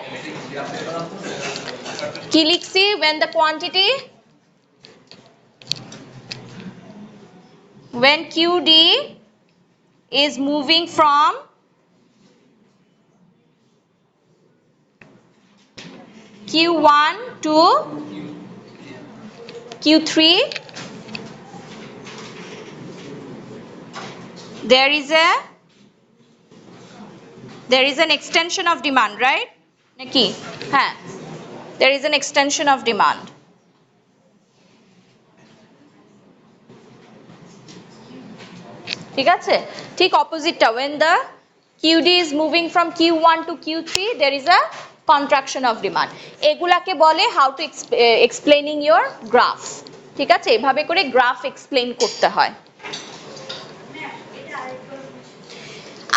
কি লিখছি? when the quantity, when QD is moving from Q1 to Q3 there is an extension of demand, right? নাকি? হ্যাঁ, there is an extension of demand। ঠিক আছে, ঠিক অপোজিটটা, when the QD is moving from Q1 to Q3 there is a contraction of demand। এগুলাকে বলে how to explaining your graph। ঠিক আছে, এভাবে করে গ্রাফ এক্সপ্লেইন করতে হয়।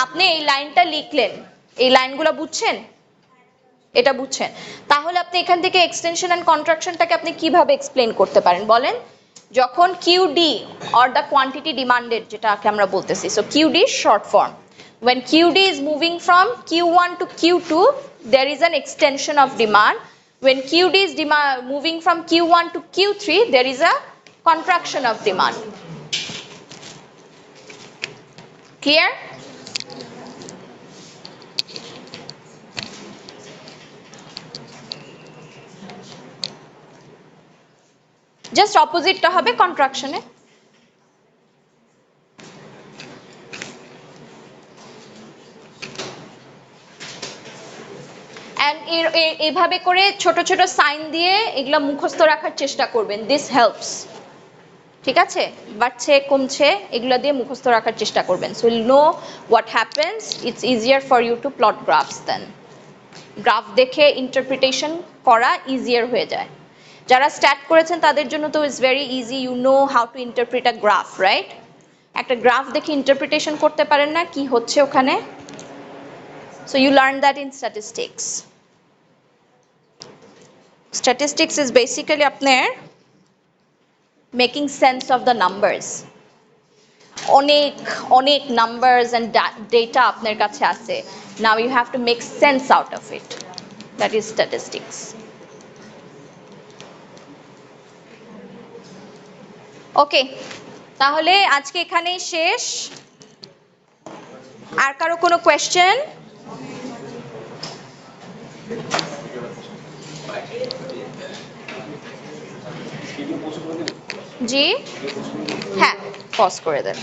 আপনি এই লাইনটা লিখলেন, এই লাইনগুলো বুঝছেন? এটা বুঝছেন, তাহলে আপনি এখান থেকে এক্সটেনশন এন্ড কন্ট্রাকশনটাকে আপনি কিভাবে এক্সপ্লেইন করতে পারেন বলেন? যখন QD or the quantity demanded যেটাকে আমরা বলতেছি, so QD is short form, when QD is moving from Q1 to Q2 there is an extension of demand, when QD is moving from Q1 to Q3 there is a contraction of demand। Clear? Just অপোজিটটা হবে কন্ট্রাকশনে। এভাবে করে ছোট ছোট sign দিয়ে এগুলা মুখস্থ রাখার চেষ্টা করবেন, দিস হেল্পস। ঠিক আছে, বাড়ছে কমছে এগুলা দিয়ে মুখস্থ রাখার চেষ্টা করবেন, so will know what happens, it's easier for you to plot graphs then. Graph দেখে ইন্টারপ্রিটেশন করা ইজিয়ার হয়ে যায়। যারা স্টার্ট করেছেন তাদের জন্য তো it's very easy, you know how to interpret a graph, right? একটা গ্রাফ দেখে ইন্টারপ্রিটেশন করতে পারেন না কি হচ্ছে ওখানে, so you learn that in statistics. Statistics is basically আপনার making sense of the numbers। অনেক অনেক numbers and data আপনার কাছে আছে, now you have to make sense out of it, that is statistics। ওকে, তাহলে আজকে এখানেই শেষ। আর কারো কোনো কোয়েশ্চেন? জি হ্যাঁ, পজ করে দেন।